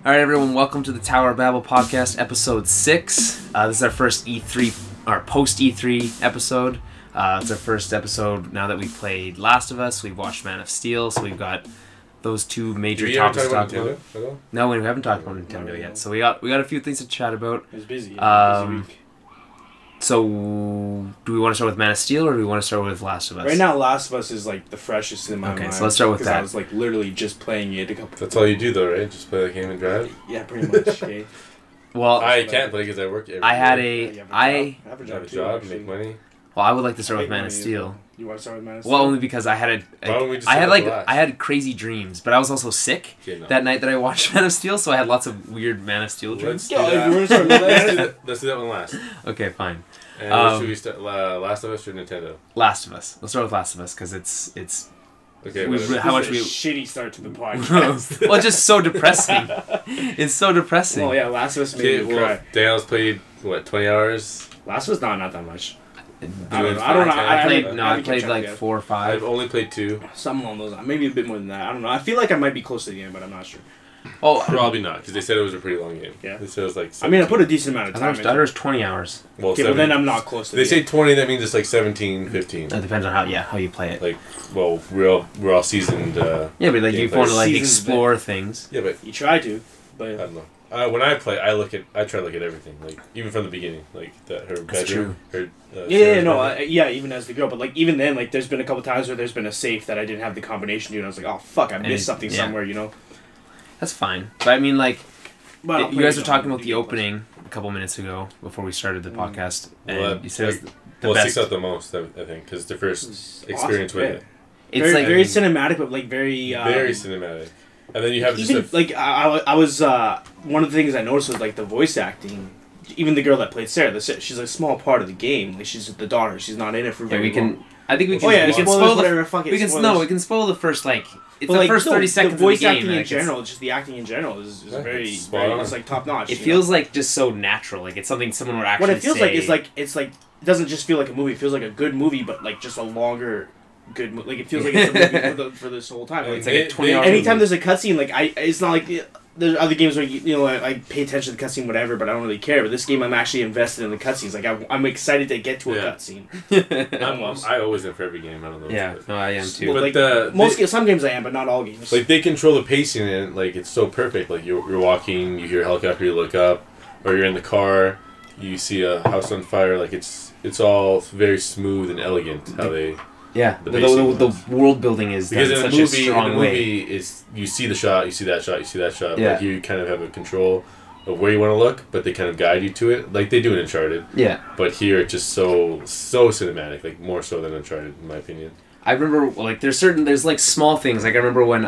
All right, everyone, welcome to the Tower Babble podcast, episode 6. This is our first E3, our post-E3 episode. It's our first episode now that we've played Last of Us, we've watched Man of Steel, so we've got those two major topics to talk about. No, we haven't talked about Nintendo yet, so we got a few things to chat about. It was busy. Busy week. So, do we want to start with Man of Steel, or do we want to start with Last of Us? Right now, Last of Us is like the freshest in my mind. Okay, so let's start with that. I was like literally just playing it a couple. That's all you do, though, right? Just play the game and drive. Yeah, pretty much. Okay. Well, I can't play because I work. Every I had day. a have a job, make money. Well, I would like to start with Man of Steel. You want to start with Man of Steel? Well, only because I had I had crazy dreams, but I was also sick that night that I watched Man of Steel, so I had lots of weird Man of Steel dreams. Let's do that one last. Okay, fine. And should we start Last of Us or Nintendo? Last of Us. Let's start with Last of Us because it's okay. How much we shitty start to the podcast. Well, it's just so depressing. It's so depressing. Well, yeah, Last of Us made me cry. Daniel's played what 20 hours. Last of Us not that much. I don't know. I played like 4 or 5. I've only played 2. Something along those lines. Maybe a bit more than that. I don't know. I feel like I might be close to the end, but I'm not sure. Oh, probably not, because they said it was a pretty long game. Yeah. They said it was like 17. I mean, I put a decent amount of time into it. I was 20 hours. Well, okay, well then I'm not close to They say 20, that means it's like 17, 15. It depends on how you play it. Like, well, we're all seasoned. Yeah, but like you want to like explore things. Yeah, but you try to, but I don't know. When I play, I try to look at everything, like even from the beginning, like her bedroom, her. Even as the girl, but like even then, like there's been a couple times where there's been a safe that I didn't have the combination to, and I was like, oh fuck, I missed something somewhere, you know. That's fine, but I mean, like, you guys were talking about the opening a couple minutes ago before we started the podcast, and you said it sticks out the most, I think, because the first experience with it. It's very cinematic, but like very cinematic. And then you have even just I was one of the things I noticed was like the voice acting. Even the girl that played Sarah, she's a small part of the game. Like she's the daughter. She's not in it for very long. I think we can. We can spoil we can spoil the first first 30 seconds. The voice of the game, acting in general, just the acting in general, is very it's like top notch. It feels like just so natural. Like it's something someone would actually. What it feels like it's like it doesn't just feel like a movie. It feels like a good movie, but like just a longer. Good, like it feels like it's a movie for this whole time. Like, it's like a 20-hour anytime there's a cutscene, like it's not like there's other games where I pay attention to the cutscene, whatever, but I don't really care. But this game, I'm actually invested in the cutscenes. Like I'm excited to get to a cutscene. I always am for every game. I don't know. Yeah, no, I am too. But some games I am, but not all games. Like they control the pacing and like it's so perfect. Like you're walking, you hear a helicopter, you look up, or you're in the car, you see a house on fire. Like it's all very smooth and elegant how they. Yeah, the world building is done in such a strong way. In the movie, you see the shot, you see that shot, you see that shot. Yeah. Like you kind of have a control of where you want to look, but they kind of guide you to it, like they do in Uncharted. Yeah. But here, it's just so cinematic, like more so than Uncharted, in my opinion. I remember, like, there's like small things. Like I remember when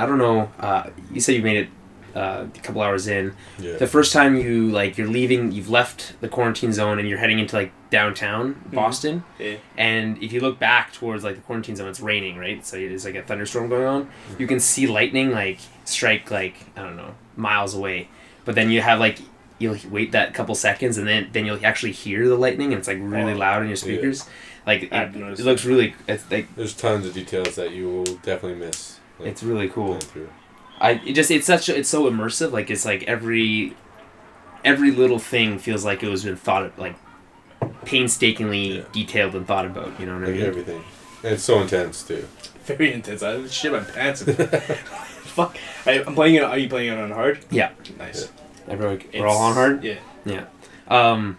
you said you made it a couple hours in. Yeah. The first time you're leaving, you've left the quarantine zone and you're heading into like downtown Boston. Yeah. And if you look back towards like the quarantine zone, it's raining, right? So there's like a thunderstorm going on. You can see lightning like strike like, I don't know, miles away. But then you have like, you'll wait that couple seconds and then you'll actually hear the lightning and it's like really loud in your speakers. Yeah. Like it looks really, it's like there's tons of details that you will definitely miss. Like, it's really cool. It's so immersive. Like it's like every little thing feels like it was been thought of, like painstakingly detailed and thought about. You know what I mean? Everything. And it's so intense too. Very intense. I shit my pants. Fuck. I'm playing it. Are you playing it on hard? Yeah. Nice. Yeah. We're all on hard. Yeah. Yeah. I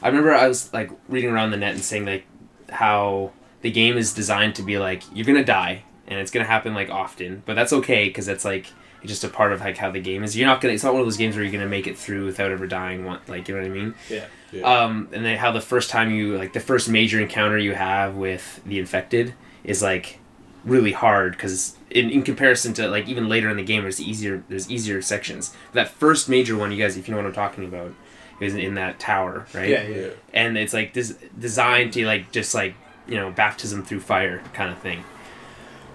remember I was like reading around the net and saying like how the game is designed to be like you're gonna die. And it's gonna happen like often, but that's okay because it's like it's just a part of like how the game is. You're not gonna. It's not one of those games where you're gonna make it through without ever dying. Like you know what I mean? Yeah. And then how the first time the first major encounter you have with the infected is like really hard because in comparison to like even later in the game there's easier sections. That first major one, you guys, if you know what I'm talking about, is in that tower, right? Yeah. And it's like this designed to like just like baptism through fire kind of thing.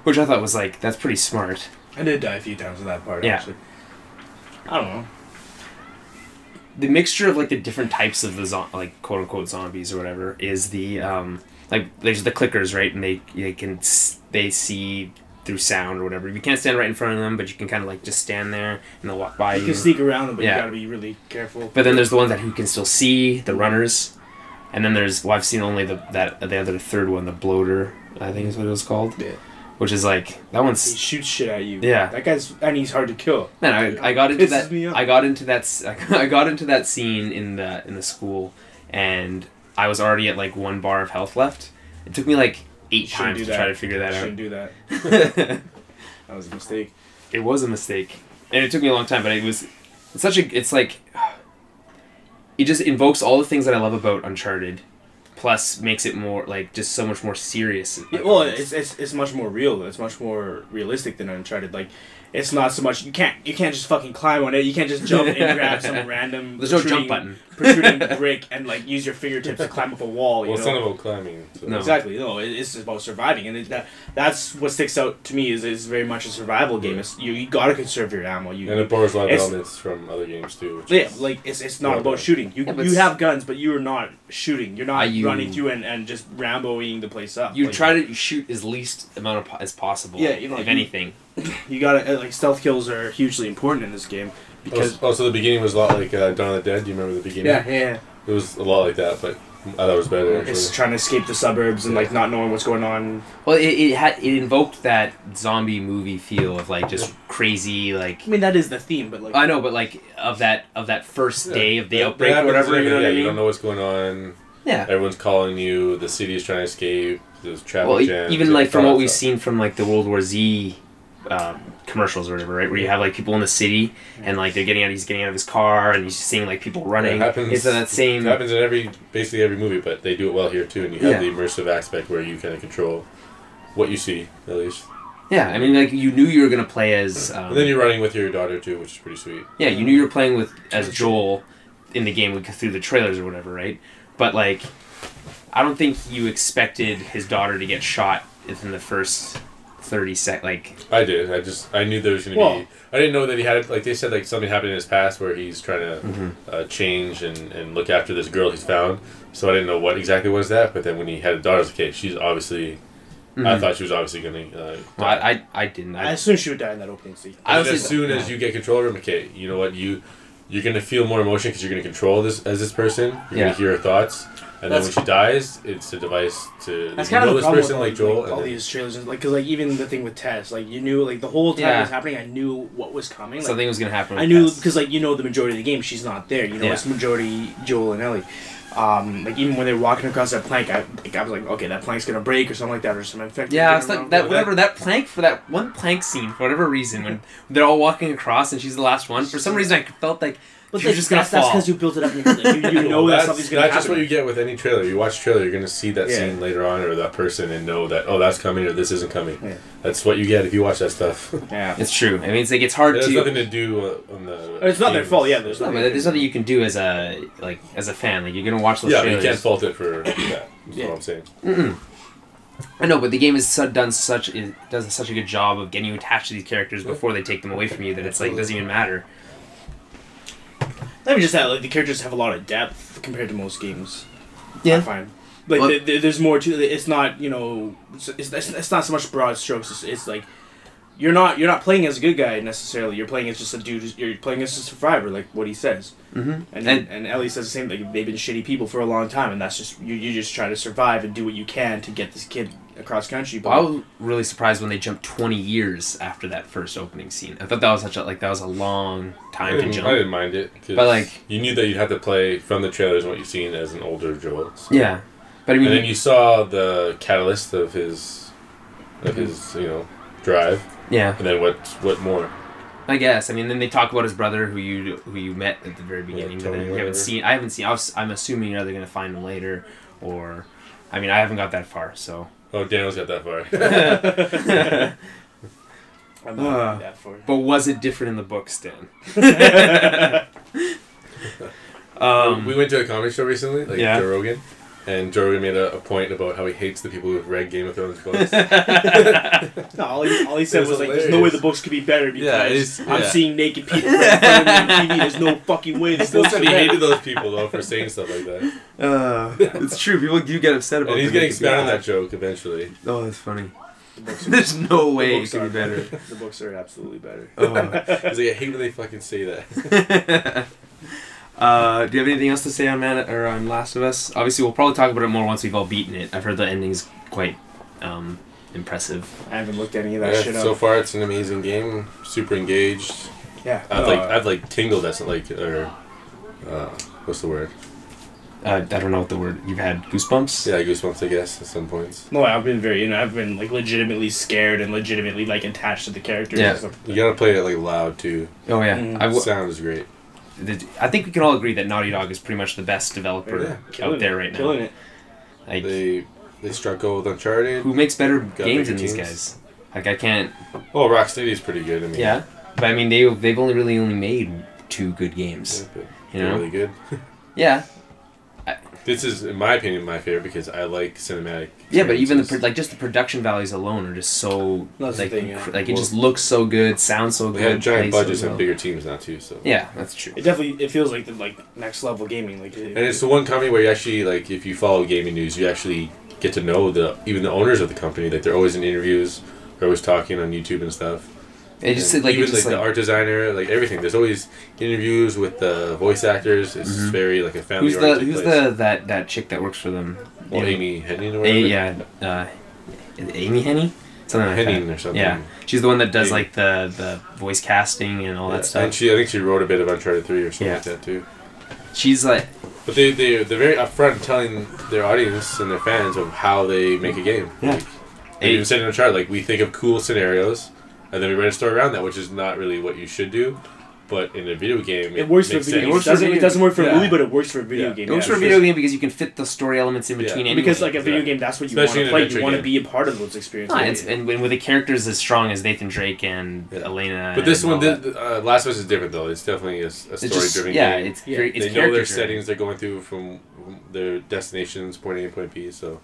Which I thought was like, that's pretty smart. I did die a few times in that part, actually. I don't know. The mixture of like the different types of the like quote unquote zombies or whatever is the like there's the clickers, right? And they see through sound or whatever. You can't stand right in front of them, but you can kind of like just stand there and they'll walk by you. You can sneak around them, but Yeah. you gotta be really careful. But then there's the ones who can still see, the runners. And then there's, well, I've seen only the other third one, the bloater, I think is what it was called. Yeah. Which is like, that He one's... shoots shit at you. Yeah. That guy's, and he's hard to kill. Man, I got into Pisses that. me off. I got into that scene in the school, and I was already at like 1 bar of health left. It took me like 8 Shouldn't times do to that. try to figure that Shouldn't do that. out. That was a mistake. It was a mistake, and it took me a long time. But it's like it just invokes all the things that I love about Uncharted, plus makes it more like just so much more serious. Yeah, well, it's much more real. It's much more realistic than Uncharted. Like, it's not so much you can't just fucking climb on it. You can't just jump and grab some random. There's no jump button. Protruding brick and like use your fingertips to climb up a wall. Well, You it's know? not about climbing. So. No. Exactly. No, it's about surviving, and that's what sticks out to me is very much a survival game. It's, you gotta conserve your ammo. And it borrows a lot of it's- elements from other games too. Which Yeah, is, like it's not Yeah, about but- shooting. You Yeah, but you have guns, but you're not shooting. You're not You- running through and just Ramboing the place up. You Like, try to shoot as least amount as possible. Yeah, you know, if you- anything. You gotta like stealth kills are hugely important in this game because also the beginning was a lot like Dawn of the Dead. Do you remember the beginning? yeah. It was a lot like that, but I thought it was better. It's Actually. trying to escape the suburbs and like not knowing what's going on. Well, it invoked that zombie movie feel of like just crazy like. I mean that is the theme, but like I know, but like of that first day of the That outbreak or happens whatever. You know what I You mean? don't know what's going on. Yeah. Everyone's calling you. The city is trying to escape. There's traffic Well, jams. even like from what we've stuff. seen from like the World War Z commercials or whatever, right? Where you have like people in the city and like he's getting out of his car and he's seeing like people running. It happens, It's that same. It happens in basically every movie, but they do it well here too. And you have Yeah. the immersive aspect where you kind of control what you see, at least. Yeah, I mean, like you knew you were gonna play as. And then you're running with your daughter too, which is pretty sweet. Yeah, you knew you were playing as Joel in the game through the trailers or whatever, right? But like, I don't think you expected his daughter to get shot within the first 30 seconds. Like, I did. I knew there was going to be. I didn't know that he had, like they said, like something happened in his past where he's trying to change and look after this girl he's found. So I didn't know what exactly was that. But then when he had a daughter, I was like, okay, she's obviously. I thought she was obviously going to. well, I didn't. I assume she would die in that opening scene. As soon as you get control of him, okay, you know what you're going to feel more emotion because you're going to control this person. You're going to hear her thoughts. And then when she dies, it's a device to That's you kind know of the this problem person with like Joel. all and then- these trailers, like because like even the thing with Tess, like you knew like the whole time it was happening, I knew what was coming. Like, Something was gonna happen. I knew because like the majority of the game she's not there. You know, it's majority Joel and Ellie. Like even when they were walking across that plank, I was like, okay, that plank's gonna break or something like that, or some infected. Yeah, it's like that. Whatever that plank for that one plank scene for whatever reason when they're all walking across and she's the last one. For some reason, I felt like she was just gonna fall. That's because you built it up in your head. Like, you know that something's gonna happen. That's just what you get with any trailer. You watch a trailer, you're going to see that scene later on or that person and know that, oh, that's coming or this isn't coming. Yeah. That's what you get if you watch that stuff. Yeah, It's true. I mean, it's like it's hard It has to. nothing to do on the... it's not their fault. Yeah, there's No, nothing. but there's nothing you can do as a fan. Like you're gonna watch those Yeah, but trailers. you can't fault it for that. That's what I'm saying. I know, but the game does such a good job of getting you attached to these characters before they take them away from you that it's like it doesn't even matter. Not even just that, like the characters have a lot of depth compared to most games. Yeah. I find. Like there's more to it. It's not it's not so much broad strokes. It's like you're not playing as a good guy necessarily. You're playing as just a dude. You're playing as a survivor, like what he says. Mm-hmm. And Ellie says the same. Like they've been shitty people for a long time, and that's just you just try to survive and do what you can to get this kid across country. But I was really surprised when they jumped 20 years after that first opening scene. I thought that was a long time to jump. I didn't mind it. 'Cause But, like- you knew that you'd have to play from the trailers and what you've seen as an older Joel. So. Yeah, but I mean, And then you saw the catalyst of his drive. yeah, And then what more? I guess. I mean, then they talk about his brother who you met at the very beginning, but then Tony, you haven't whatever. seen. I haven't seen. I'm assuming you're either gonna find him later, or, I mean, I haven't got that far, so. Oh, Daniel's got that far. I'm not that for. But was it different in the books, Dan? We went to a comedy show recently, like Yeah. Joe Rogan, and Joe Rogan made a point about how he hates the people who've read Game of Thrones books. No, all he said It was was like, "There's hilarious. no way the books could be better because I'm yeah. seeing naked people right in front of me on TV. There's no fucking way." He The still books said are he better." hated those people though for saying stuff like that. It's true. People do get upset about. And he's getting expounded on that joke eventually. Oh, that's funny. The books There's no way it books could be are better. The books are absolutely better. Oh. It's like, I hate when they fucking say that. Do you have anything else to say on on Last of Us? Obviously, we'll probably talk about it more once we've all beaten it. I've heard the ending's quite impressive. I haven't looked at any of that shit up. So far, it's an amazing game. Super engaged. Yeah. I've tingled at what's the word? I don't know what the word. You've had goosebumps? Yeah, goosebumps, I guess, at some points. No, I've been I've been like legitimately scared and legitimately like attached to the characters. Yeah. And stuff. You gotta play it like loud too. Oh yeah. Mm. Sound is great. I think we can all agree that Naughty Dog is pretty much the best developer out there right now. Killing it. Like, They struggle with Uncharted. who makes better Got games bigger than these teams. guys? Like I can't. Oh, Rocksteady's pretty good. I mean, Yeah, but I mean they've only made 2 good games. but You they're know? really good. Yeah. This is, in my opinion, my favorite because I like cinematic. Yeah, but even experiences. just the production values alone are just so That's the thing, yeah. like it just looks so good, sounds so they good. have giant plays so budgets well. and bigger teams now too. So Yeah, that's true. It feels like the next level gaming. and it's the one company where you actually like if you follow gaming news, you actually get to know even the owners of the company. Like they're always in interviews, they're always talking on YouTube and stuff. It just And like even it's just the art designer, like everything. There's always interviews with the voice actors. It's Mhm. very like a family. who's that chick that works for them? Well, Amy Henning or whatever. Amy Henny, something like Henning that. or something. Yeah, she's the one that does Amy. like the voice casting and all that stuff. And I think she wrote a bit of Uncharted 3 or something Yeah. like that too. She's like, But they're very upfront telling their audience and their fans of how they make a game. Yeah. Like, they even said in Uncharted, like we think of cool scenarios, and then we write a story around that, which is not really what you should do. But in a video game, it works for a makes video sense. game. It doesn't work for a Yeah. movie, but it works for a video Yeah. game. it works yeah. for a video game because you can fit the story elements in between. Yeah. Anyway. Because like a video Yeah. game, that's what you Especially want in to an play. You want to adventure be a part of those experiences. and with the characters as strong as Nathan Drake and Elena. But this and one, all that. Last of Us is different though. It's definitely a story-driven game. It's Yeah. very, it's They know their character-driven. settings they're going through from their destinations, point A and point B. So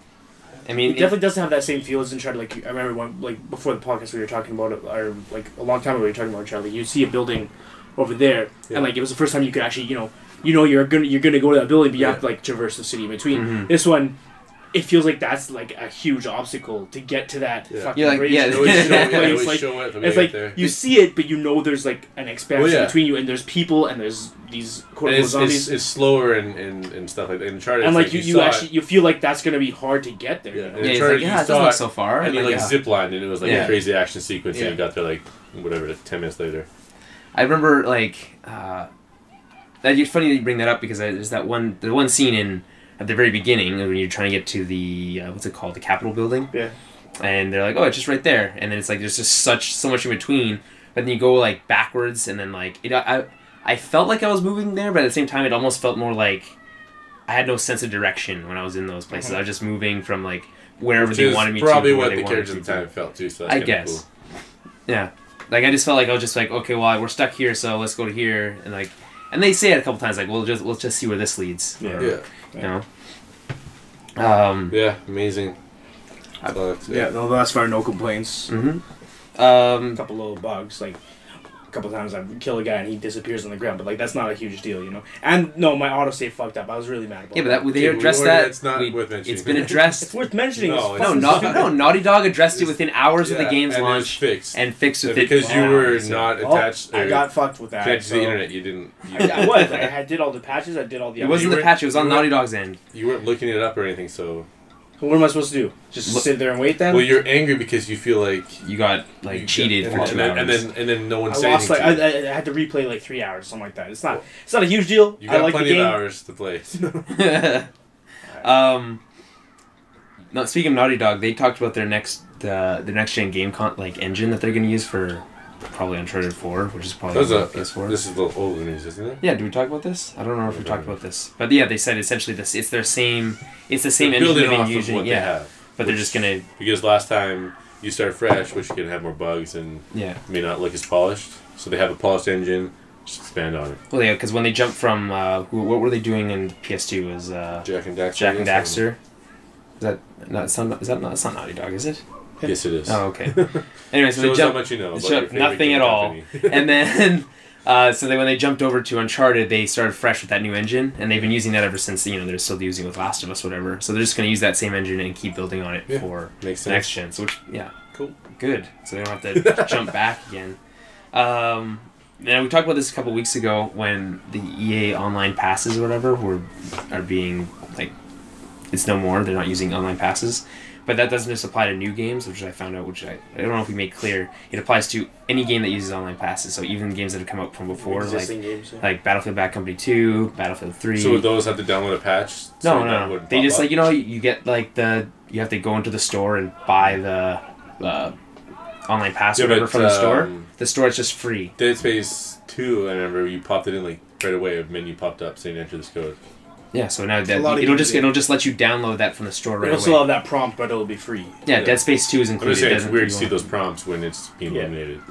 I mean, It definitely doesn't have that same feel as Uncharted. Like I remember before the podcast we were talking about it, or like a long time ago we were talking about Uncharted. You see a building over there, Yeah. and like it was the first time you could actually you're gonna go to that building, but you have to like traverse the city in between. Mhm. This one, it feels like that's like a huge obstacle to get to that Yeah. fucking You're like, bridge. yeah, they always show, Like, they it's always like- show it. It's like you see it, but you know there's like an expanse Well, yeah. between you, and there's people, and there's these quote And unquote zombies. it's slower and stuff like that. In Uncharted, And it's like you saw actually you feel like that's gonna be hard to get there. Yeah. You know? And yeah, it's Uncharted, like, you it doesn't saw look it, so far. and you like yeah. ziplined, and it was like Yeah. a crazy action sequence, Yeah. and you got there like whatever 10 minutes later. I remember like that. It's funny that you bring that up because there's the one scene at the very beginning when you're trying to get to the what's it called, the Capitol building. Yeah. And they're like, oh, it's just right there, and then it's like there's just so much in between. But then you go like backwards, and then like I felt like I was moving there, but at the same time, it almost felt more like I had no sense of direction when I was in those places. I was just moving from like wherever Which they is wanted me probably to. what where the they wanted characters me at the to. time felt too. So that's I kinda guess. cool. Yeah. Like I just felt like I was just like, okay, well we're stuck here, so let's go to here, and they say it a couple times like, we'll just see where this leads. Yeah. Or, Yeah. You know. Yeah, amazing. That's all I have to say. Yeah, no, that's far, no complaints. Mm-hmm. A couple little bugs, like a couple times I kill a guy and he disappears on the ground, but like that's not a huge deal, you know. And no, my autosave fucked up. I was really mad about Yeah, it. but they Okay, addressed well, that. that's not worth mentioning. It's been addressed. It's worth mentioning. No, It's it's- fucking stupid. Naughty Dog addressed it within hours of the Yeah, game's and launch it's fixed. and fixed with because it. you were So- not Oh, attached. I or got fucked with that. connected to so- the internet. You didn't. I was. Like, I did all the patches. I did all the. It wasn't You the were- patch. It was on you were- Naughty Dog's end. You weren't looking it up or anything. So What am I supposed to do? Just Look- sit there and wait then? well, you're angry because you feel like You got like you cheated got- for 2 hours. and then no one I said lost anything. like to you. I had to replay like 3 hours, something like that. It's not a huge deal. You I got like the plenty game. of hours to play. No, speaking of Naughty Dog, they talked about their next gen game engine that they're going to use for probably Uncharted 4, which is probably Those on are- PS4. This is the old news, isn't it? Yeah, did we talk about this? I don't know if we talked about this, but yeah, they said essentially it's the same engine They're they've building been off of using. what they Yeah, have. but they're just gonna Because last time you start fresh, which can have more bugs and yeah. may not look as polished. So they have a polished engine. Just expand on it. Well, yeah, because when they jumped from what were they doing in PS2 was Jack and Daxter. Jack and I guess, Daxter. Is that not? It's not Naughty Dog, is it? Yes, it is. Oh, okay. Anyway, so they Shows how jumped. much you know. About Shut your up, favorite nothing game at all. company. And then, when they jumped over to Uncharted, they started fresh with that new engine, and they've been using that ever since. They're still using it with Last of Us, whatever. So they're just going to use that same engine and keep building on it Yeah, for makes the next sense. gen. So, which, yeah, Cool. Good. So they don't have to jump back again. We talked about this a couple weeks ago when the EA online passes or whatever are being like, it's no more. They're not using online passes. But that doesn't just apply to new games, which I found out, which I don't know if we made clear. It applies to any game that uses online passes. So even games that have come out from before, like Battlefield Bad Company 2, Battlefield 3. So would those have to download a patch? No. They just, like, you know, you get, like, you have to go into the store and buy the online pass or whatever from the store. The store is just free. Dead Space 2, I remember you popped it in, like, right away. A menu popped up saying enter this code. Yeah, so now it'll just let you download that from the store right away. It'll still have that prompt, but it'll be free. Yeah, Dead Space 2 is included. I'm just saying, it's weird to see those prompts when it's being eliminated.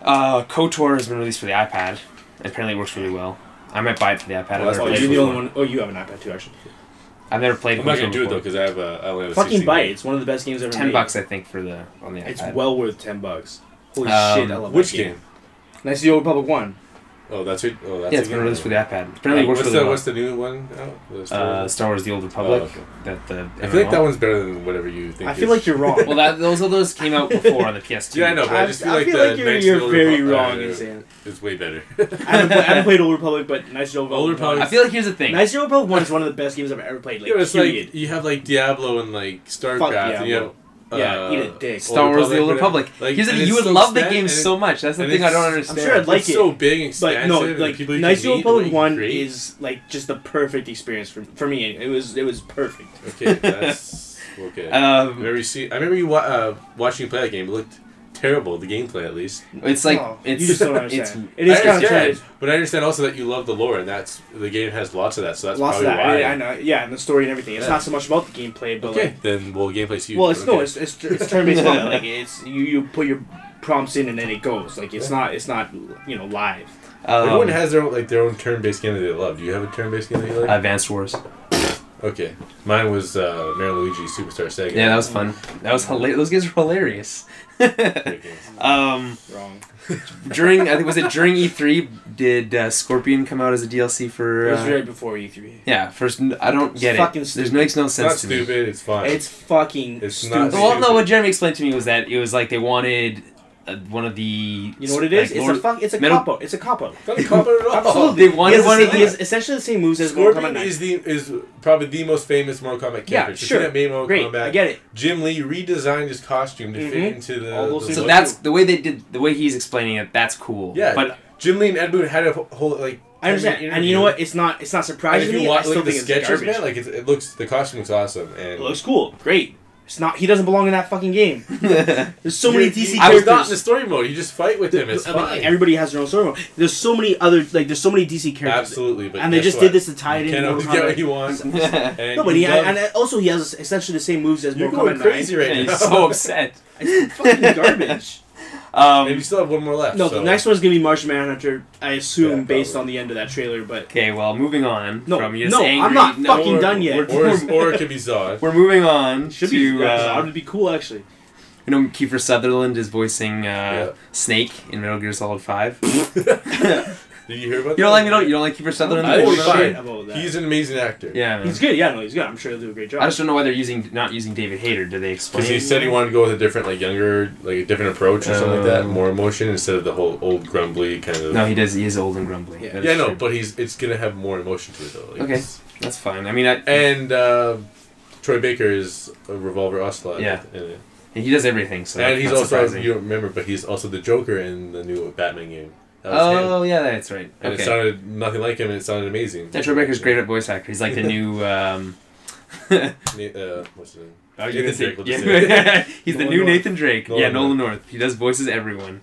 KOTOR has been released for the iPad. Apparently it works really well. I might buy it for the iPad. You're the only one. Oh, you have an iPad too, actually. I've never played. I'm not gonna do it though because I only have a fucking buy it. It's one of the best games ever $10 made. I think on the iPad. It's well worth $10. Holy shit! I love which that game. game? Nice the Old Republic 1. Oh, that's it. Oh, that's it's been released for the iPad. Apparently, it works really well. What's the new one out? Star Wars: The Old Republic. Oh, okay. I feel like that one's better than whatever you think. I feel like you're wrong. Well, those came out before on the PS2. Yeah, I know, but I just feel like you're very wrong in saying it. It's way better. I haven't played Old Republic, but Nice the Old Republic. I feel like here's the thing. Nice the Old Republic 1 is one of the best games I've ever played. Like, it's period. like you have like Diablo and like StarCraft, and you have. Eat a dick. Star Wars: The Old Republic. Like, here's the thing, you would love the game so much. That's the thing I don't understand. I'm sure I'd like it. It's so big and expansive. But no, like Nice the Old Republic 1 is like just the perfect experience for me. It was perfect. Okay, that's okay. I remember you watching you play that game. It looked terrible. The gameplay, at least. It's like you just don't understand. It is kind of trash. But I understand also that you love the lore, and the game has lots of that. So that's lots probably of that. why. I know. Yeah, and the story and everything. It's not so much about the gameplay, but okay. Then gameplay's huge. Well, it's turn-based combat. Like it's you put your prompts in and then it goes. Like it's not live. Everyone has their own turn-based game that they love. Do you have a turn-based game that you like? Advanced Wars. Okay, mine was Mario Luigi Superstar Sega. Yeah, that was fun. That was hilarious. Those games were hilarious. Wrong. During E3 did Scorpion come out as a DLC for? It was right before E3. Yeah, first I don't get it. There's makes no sense to me. It's not stupid. It's fine. It's fucking stupid. Well, no, what Jeremy explained to me was that it was like they wanted one of the. You know what it is? It's a cop-out. It's a cop-out. Not a cop-out at all. Absolutely, they wanted one of He has essentially the same moves as Scorpion Mortal Kombat is probably the most famous Mortal Kombat character. Yeah, sure. Made Mortal Great, Kombat. I get it. Jim Lee redesigned his costume to fit into the. So that's the way they did. The way he's explaining it. That's cool. Yeah, but Jim Lee and Ed Boon had a whole like. I understand, and you know what? It's not surprising to me. I still think it's garbage. Man, like it looks, the costume looks awesome, and it looks cool. Great. It's not. He doesn't belong in that fucking game. There's so many DC characters. I was not in the story mode. You just fight with him. It's fine. Everybody has their own story mode. There's so many other there's so many DC characters. Absolutely, but and they just did this to tie it in. You can't always get what you want. No, but and also he has essentially the same moves as Mortal Kombat 9. Crazy right now. He's so upset. It's fucking garbage. And you still have one more left. No, the next one's gonna be Martian Manhunter. I assume based on the end of that trailer. But okay, well, moving on. No, from I'm not fucking done yet. Or it could be Zod. We're moving on. Zod would be cool, actually. You know, Kiefer Sutherland is voicing Snake in Metal Gear Solid 5. Did you hear about that? You don't like Kiefer Sutherland? I think about that. He's an amazing actor. Yeah, man. He's good. Yeah, no, he's good. I'm sure he'll do a great job. I just don't know why they're not using David Hayter. Did they explain? Because he said he wanted to go with a different, like younger, like a different approach or something like that, more emotion instead of the whole old grumbly kind of. No, he does. He is old and grumbly. Yeah, no, but it's gonna have more emotion to it though. Like okay, that's fine. I mean, Troy Baker is a Revolver Ocelot. Yeah. He does everything. So and he's also surprising. you don't remember, but he's also the Joker in the new Batman game. Oh yeah, that's right. And it sounded nothing like him, and it sounded amazing. Yeah, Troy Baker's great at voice actor. He's like the new. What's his name? Nathan Drake. He's the new Nathan Drake. Nolan North. He does voices everyone.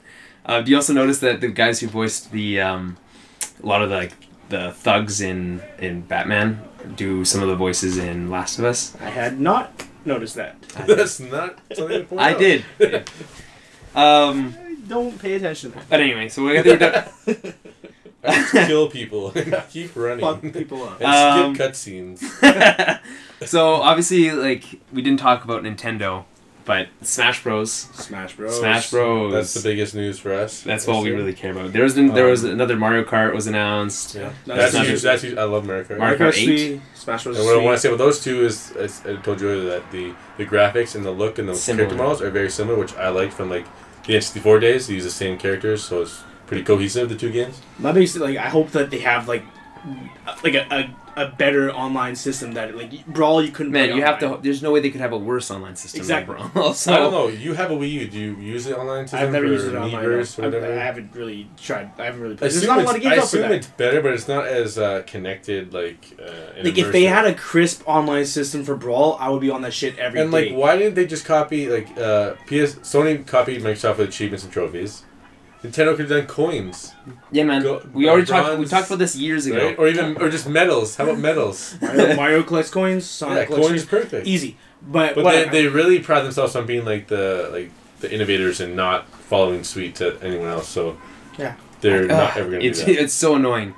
Do you also notice that the guys who voiced the a lot of the thugs in Batman do some of the voices in Last of Us? I had not noticed that. That's not something to point out. I did. Don't pay attention to that. But anyway, so we're done. I just kill people and keep running. Fuck people up. And skip cutscenes. So obviously, we didn't talk about Nintendo But Smash Bros. Smash Bros. Smash Bros. That's the biggest news for us. That's all we really care about. There was another Mario Kart was announced. Yeah, that's huge. That's huge. I love Mario Kart. Mario Kart 8. Smash Bros. And what I want to say about those two is, as I told you earlier, that the graphics and the look and the character models are very similar, which I liked from like the N64 days. They use the same characters, so it's pretty cohesive, the two games. My biggest, like, I hope that they have like a better online system that like Brawl you couldn't. Man, you have to. There's no way they could have a worse online system. Exactly. Than Brawl. So, I don't know. You have a Wii U. Do you use the online system? I've never used it online. I haven't really tried. I haven't really played. There's not a lot of games out for that. I assume it's better, but it's not as connected. Like if they had a crisp online system for Brawl, I would be on that shit every day. And like, why didn't they just copy like Sony copied Microsoft with achievements and trophies? Nintendo could have done coins. Yeah, man. We talked about this years ago. Right? Or just medals. How about medals? Mario collects coins. Sonic collects coins is perfect. Easy. But they really pride themselves on being like the innovators and not following suit to anyone else. So yeah, they're not ever going to do that. It's so annoying.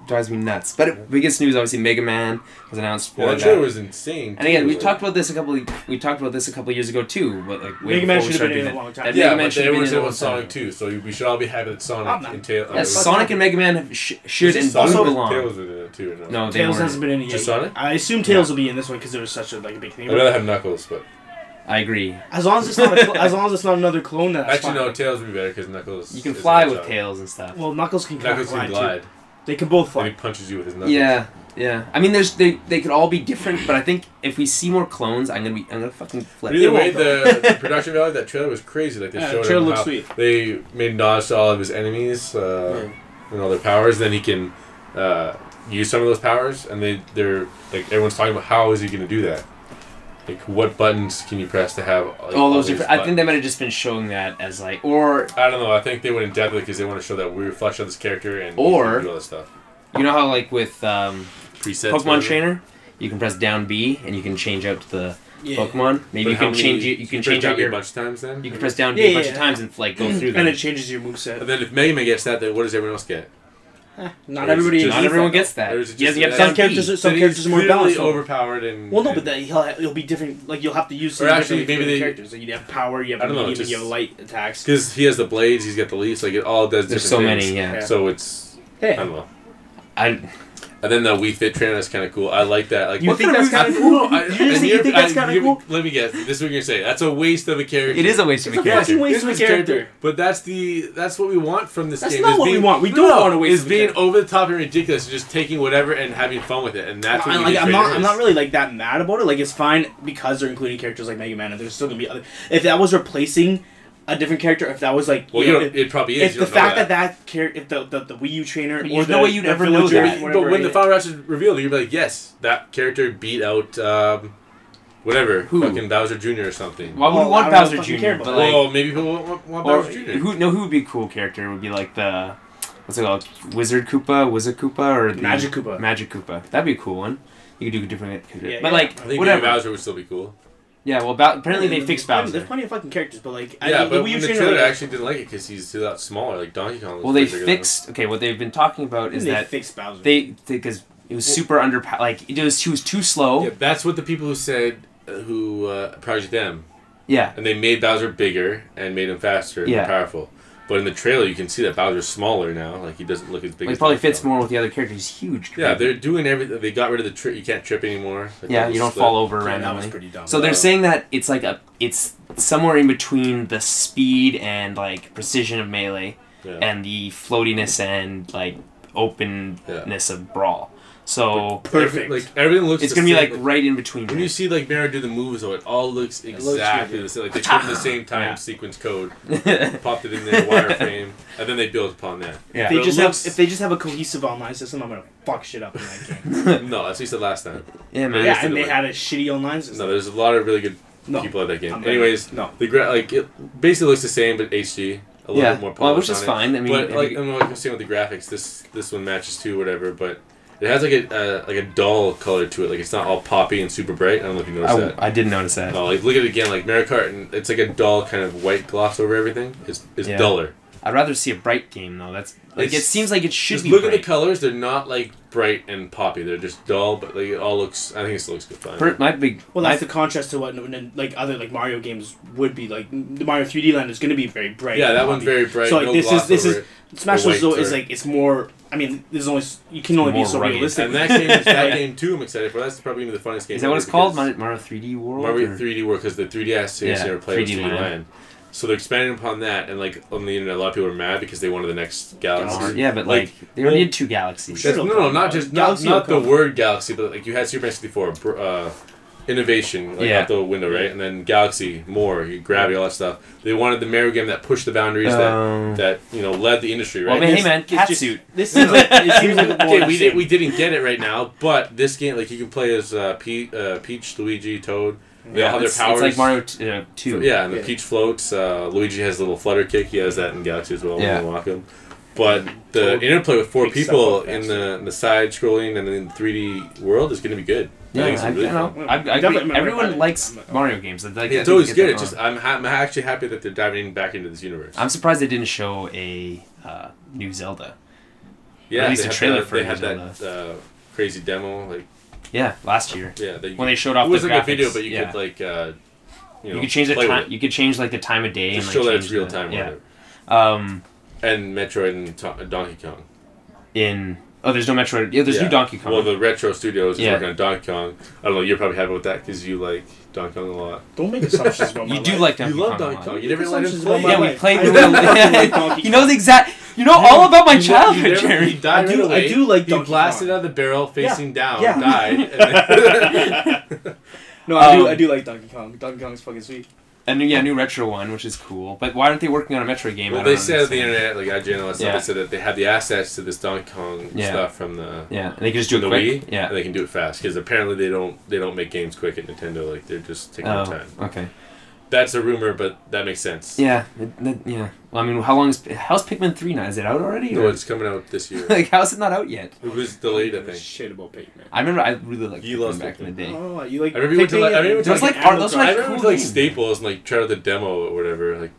Drives me nuts. But biggest news, obviously, Mega Man was announced for that. Trailer was insane. And again, we talked about this a couple of years ago too. But like, Mega Man should have been in a long time. Yeah, but everyone said it was Sonic too, so we should all be happy that Sonic and Tails. Yeah, Sonic and Mega Man should and both belong. Tails was in it too. No, Tails hasn't been in it yet. Just Sonic? I assume Tails will be in this one because there was such a big thing. I'd rather have Knuckles, but I agree. As long as it's not another clone, that's actually fine. no. Tails would be better because Knuckles. You can fly with Tails and stuff. Well, Knuckles can glide. Too. They can both fly. And he punches you with his knuckles. Yeah. I mean, they could all be different, but I think if we see more clones, I'm gonna fucking flip. But either way, the production value of that trailer was crazy. Like they showed him looks how sweet. They made nods to all of his enemies and all their powers. Then he can use some of those powers, and they're like everyone's talking about how is he gonna do that? Like, what buttons can you press to have all those different... I think they might have just been showing that as, like... Or... I don't know. I think they went in depth because they want to show that we reflect on this character and do all this stuff. You know how, like, with presets, Pokemon Trainer, you can press down B and you can change out the Pokemon? Maybe you can change it... You can change out your... a bunch of times, then? You can press down B a bunch of times and, like, go through them. And it changes your moveset. And then if Mega Man gets that, then what does everyone else get? Not everyone gets that. Some characters are more balanced. Overpowered and but he'll be different. Like you'll have to use. Or actually, maybe characters. Like you have power. You have medium. You have light attacks. Because he has the blades. He's got the leaves. Like it all does. There's so things. many. Yeah. So it's. I don't know. And then the Wii Fit trainer is kind of cool. I like that. Like, you think that's kind of cool? You think that's kind of cool? Let me guess. This is what you're gonna say. That's a waste of a character. It is a waste of a character. It's a fucking waste of a character. But that's what we want from this game. That's not what we want. We don't want to waste. It's being over the top and ridiculous, just taking whatever and having fun with it, and that's what I'm not really like that mad about it. Like it's fine because they're including characters like Mega Man, and there's still gonna be other. If that was replacing a different character, if that was like, it probably is. If the fact that character, if the Wii U trainer, or there's no way you'd ever know that. But when the Final Rush is revealed, you'd be like, yes, that character beat out whatever, fucking Bowser Jr. or something. Why would we want Bowser Jr.? Well, maybe people want Bowser Jr. Who would be a cool character? Would be like the what's it called, Wizard Koopa, or the Magic Koopa. Magic Koopa. That'd be a cool one. You could do a different character, but like I think whatever. Bowser would still be cool. Yeah, well, apparently they fixed Bowser. There's plenty of fucking characters, but like... Yeah, but the trailer actually didn't like it because he's a lot smaller, like Donkey Kong. Well, they fixed... Okay, what they've been talking about is that... They fixed Bowser. Because it was super underpowered. Like, he was too slow. Yeah, that's what the people who said... Project M. Yeah. And they made Bowser bigger and made him faster and more powerful. But in the trailer, you can see that Bowser's smaller now. Like, he doesn't look as big. He probably fits more with the other characters. He's huge. Yeah, they're doing everything. They got rid of the trip. You can't trip anymore. Yeah, you don't fall over randomly. That was pretty dumb. So they're saying that it's like it's somewhere in between the speed and like precision of Melee and the floatiness and like openness of Brawl. So perfect. Like everything looks. It's gonna be like right in between. When you see like Mario do the moves, though, it all looks exactly the same. Like they put in the same time sequence code, popped it in their wireframe, and then they built upon that. Yeah. If they just have a cohesive online system, I'm gonna fuck shit up in that game. No, that's what you said last time. Yeah, man. Yeah, and they had a shitty online system. No, there's a lot of really good people at that game. Anyways, it basically looks the same but HD. A little bit more polished. Well, which is fine. I mean, but like I'm saying with the graphics, this one matches too, whatever. But it has like a dull color to it. Like it's not all poppy and super bright. I don't know if you noticed that. I did notice that. No, like look at it again. Like Mario Kart, and it's like a dull kind of white gloss over everything. It's duller. I'd rather see a bright game though. That's like it seems like it should just be. Look bright. at the colors; they're not like bright and poppy. They're just dull, but like it all looks. I think it still looks good fun. My big that's the contrast to what like other like Mario games would be. Like the Mario 3D Land is going to be very bright. Yeah, that one's very bright. So like, no this is Smash Bros. Though is or- like it's more. I mean, there's only you can only be More so rugged. realistic. And that game too. I'm excited for. That's probably gonna be the funnest game. Is that what ever it's called? because Mario 3D World? Mario or? 3D World, because the 3DS series Yeah, never played 3D 3D Land. Land. So they're expanding upon that, and like on the internet, a lot of people are mad because they wanted the next Galaxy. Yeah, but like they already had 2 galaxies. That's, no, not just not Galaxy the will come. word Galaxy, but like you had Super Mario 64, innovation, like out the window, right? And then Galaxy, more, gravity, all that stuff. They wanted the Mario game that pushed the boundaries, that led the industry, right? Well, hey man, Catsuit. This seems like it seems like a more Okay, we didn't get it right now, but this game, like you can play as Peach, Luigi, Toad. They all have their powers. It's like Mario 2. So, yeah, and the Peach floats. Luigi has a little flutter kick. He has that in Galaxy as well. Yeah. When you walk him. But the interplay with 4 Picks people up in the side scrolling and in the 3D world is going to be good. Yeah, it's I really know. fun. I Definitely- agree. Everyone likes Mario games. Like, Yeah, it's always good. It's just I'm actually happy that they're diving back into this universe. I'm surprised they didn't show a new Zelda. Yeah, at least they a had trailer that- for they it, had Zelda. that crazy demo. Like Yeah, last year when they showed off it wasn't the a video, graphics, but you could like you could change the play with time. it. You could change like the time of day Just and show like that it's change real the- time. Yeah. Whatever. And Metroid and Donkey Kong. There's no Metroid. Yeah, there's new Donkey Kong. Well, the Retro Studios is Yeah. working on Donkey Kong. I don't know. You're probably happy with that because you like Donkey Kong a lot. Don't make assumptions about my you do life. like Donkey You love Kong. Donkey a lot. Kong. You never let him Assumptions play. about my Yeah, we life. played I with really like Donkey You know Kong. the exact. You know all about my You childhood, never- Jerry. He died right away. I do like He Donkey blasted Kong. out of the barrel, facing down, Yeah. died. And then No, I do like Donkey Kong. Donkey Kong is fucking sweet. A new retro one, which is cool. But why aren't they working on a Metroid game? well, I don't they said on the understand. internet, like IGN and all that stuff, Yeah. they said that they have the assets to this Donkey Kong Yeah. stuff from the Yeah, and they can just do it the quick. Wii, Yeah. and they can do it fast because apparently they don't make games quick at Nintendo. Like they're just taking their time. Okay. That's a rumor, but that makes sense. Yeah. Yeah. Well, I mean, how's Pikmin 3 now? Is it out already? No, or- it's coming out this year. like, how's it not out yet? It was delayed, I Give a think. Shit about Pikmin. I remember I really liked You Pikmin love back in the day. Oh, you like? I remember you went to like, I remember Those like, like art- those are I like remember cool like games. Staples and like try out the demo or whatever, like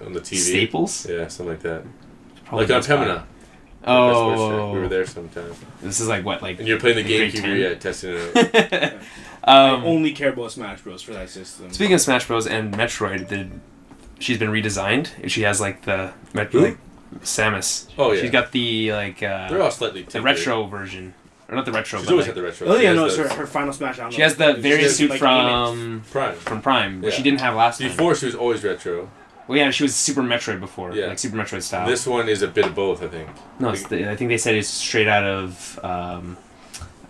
on the TV. Staples? Yeah, something like that. Probably like on Best Buy. Pemina. Oh. We were there sometime. This is like what, like. And you're playing the grade GameCube, 10? yeah, testing it out. I only care about Smash Bros. For that system. Speaking of Smash Bros. And Metroid, she's been redesigned. She has like the Who? like Samus. Oh, yeah. She's got the like They're all slightly the tinted. retro version, or not the retro, She's but always like, had the retro. Oh She yeah, has no, it's the- her final Smash. I don't she know. has the very has, suit like, from Prime. which Yeah. she didn't have last time. Before she was always retro. Well, yeah, she was Super Metroid before, Yeah. like Super Metroid style. This one is a bit of both, I think. No, I think they said it's straight out of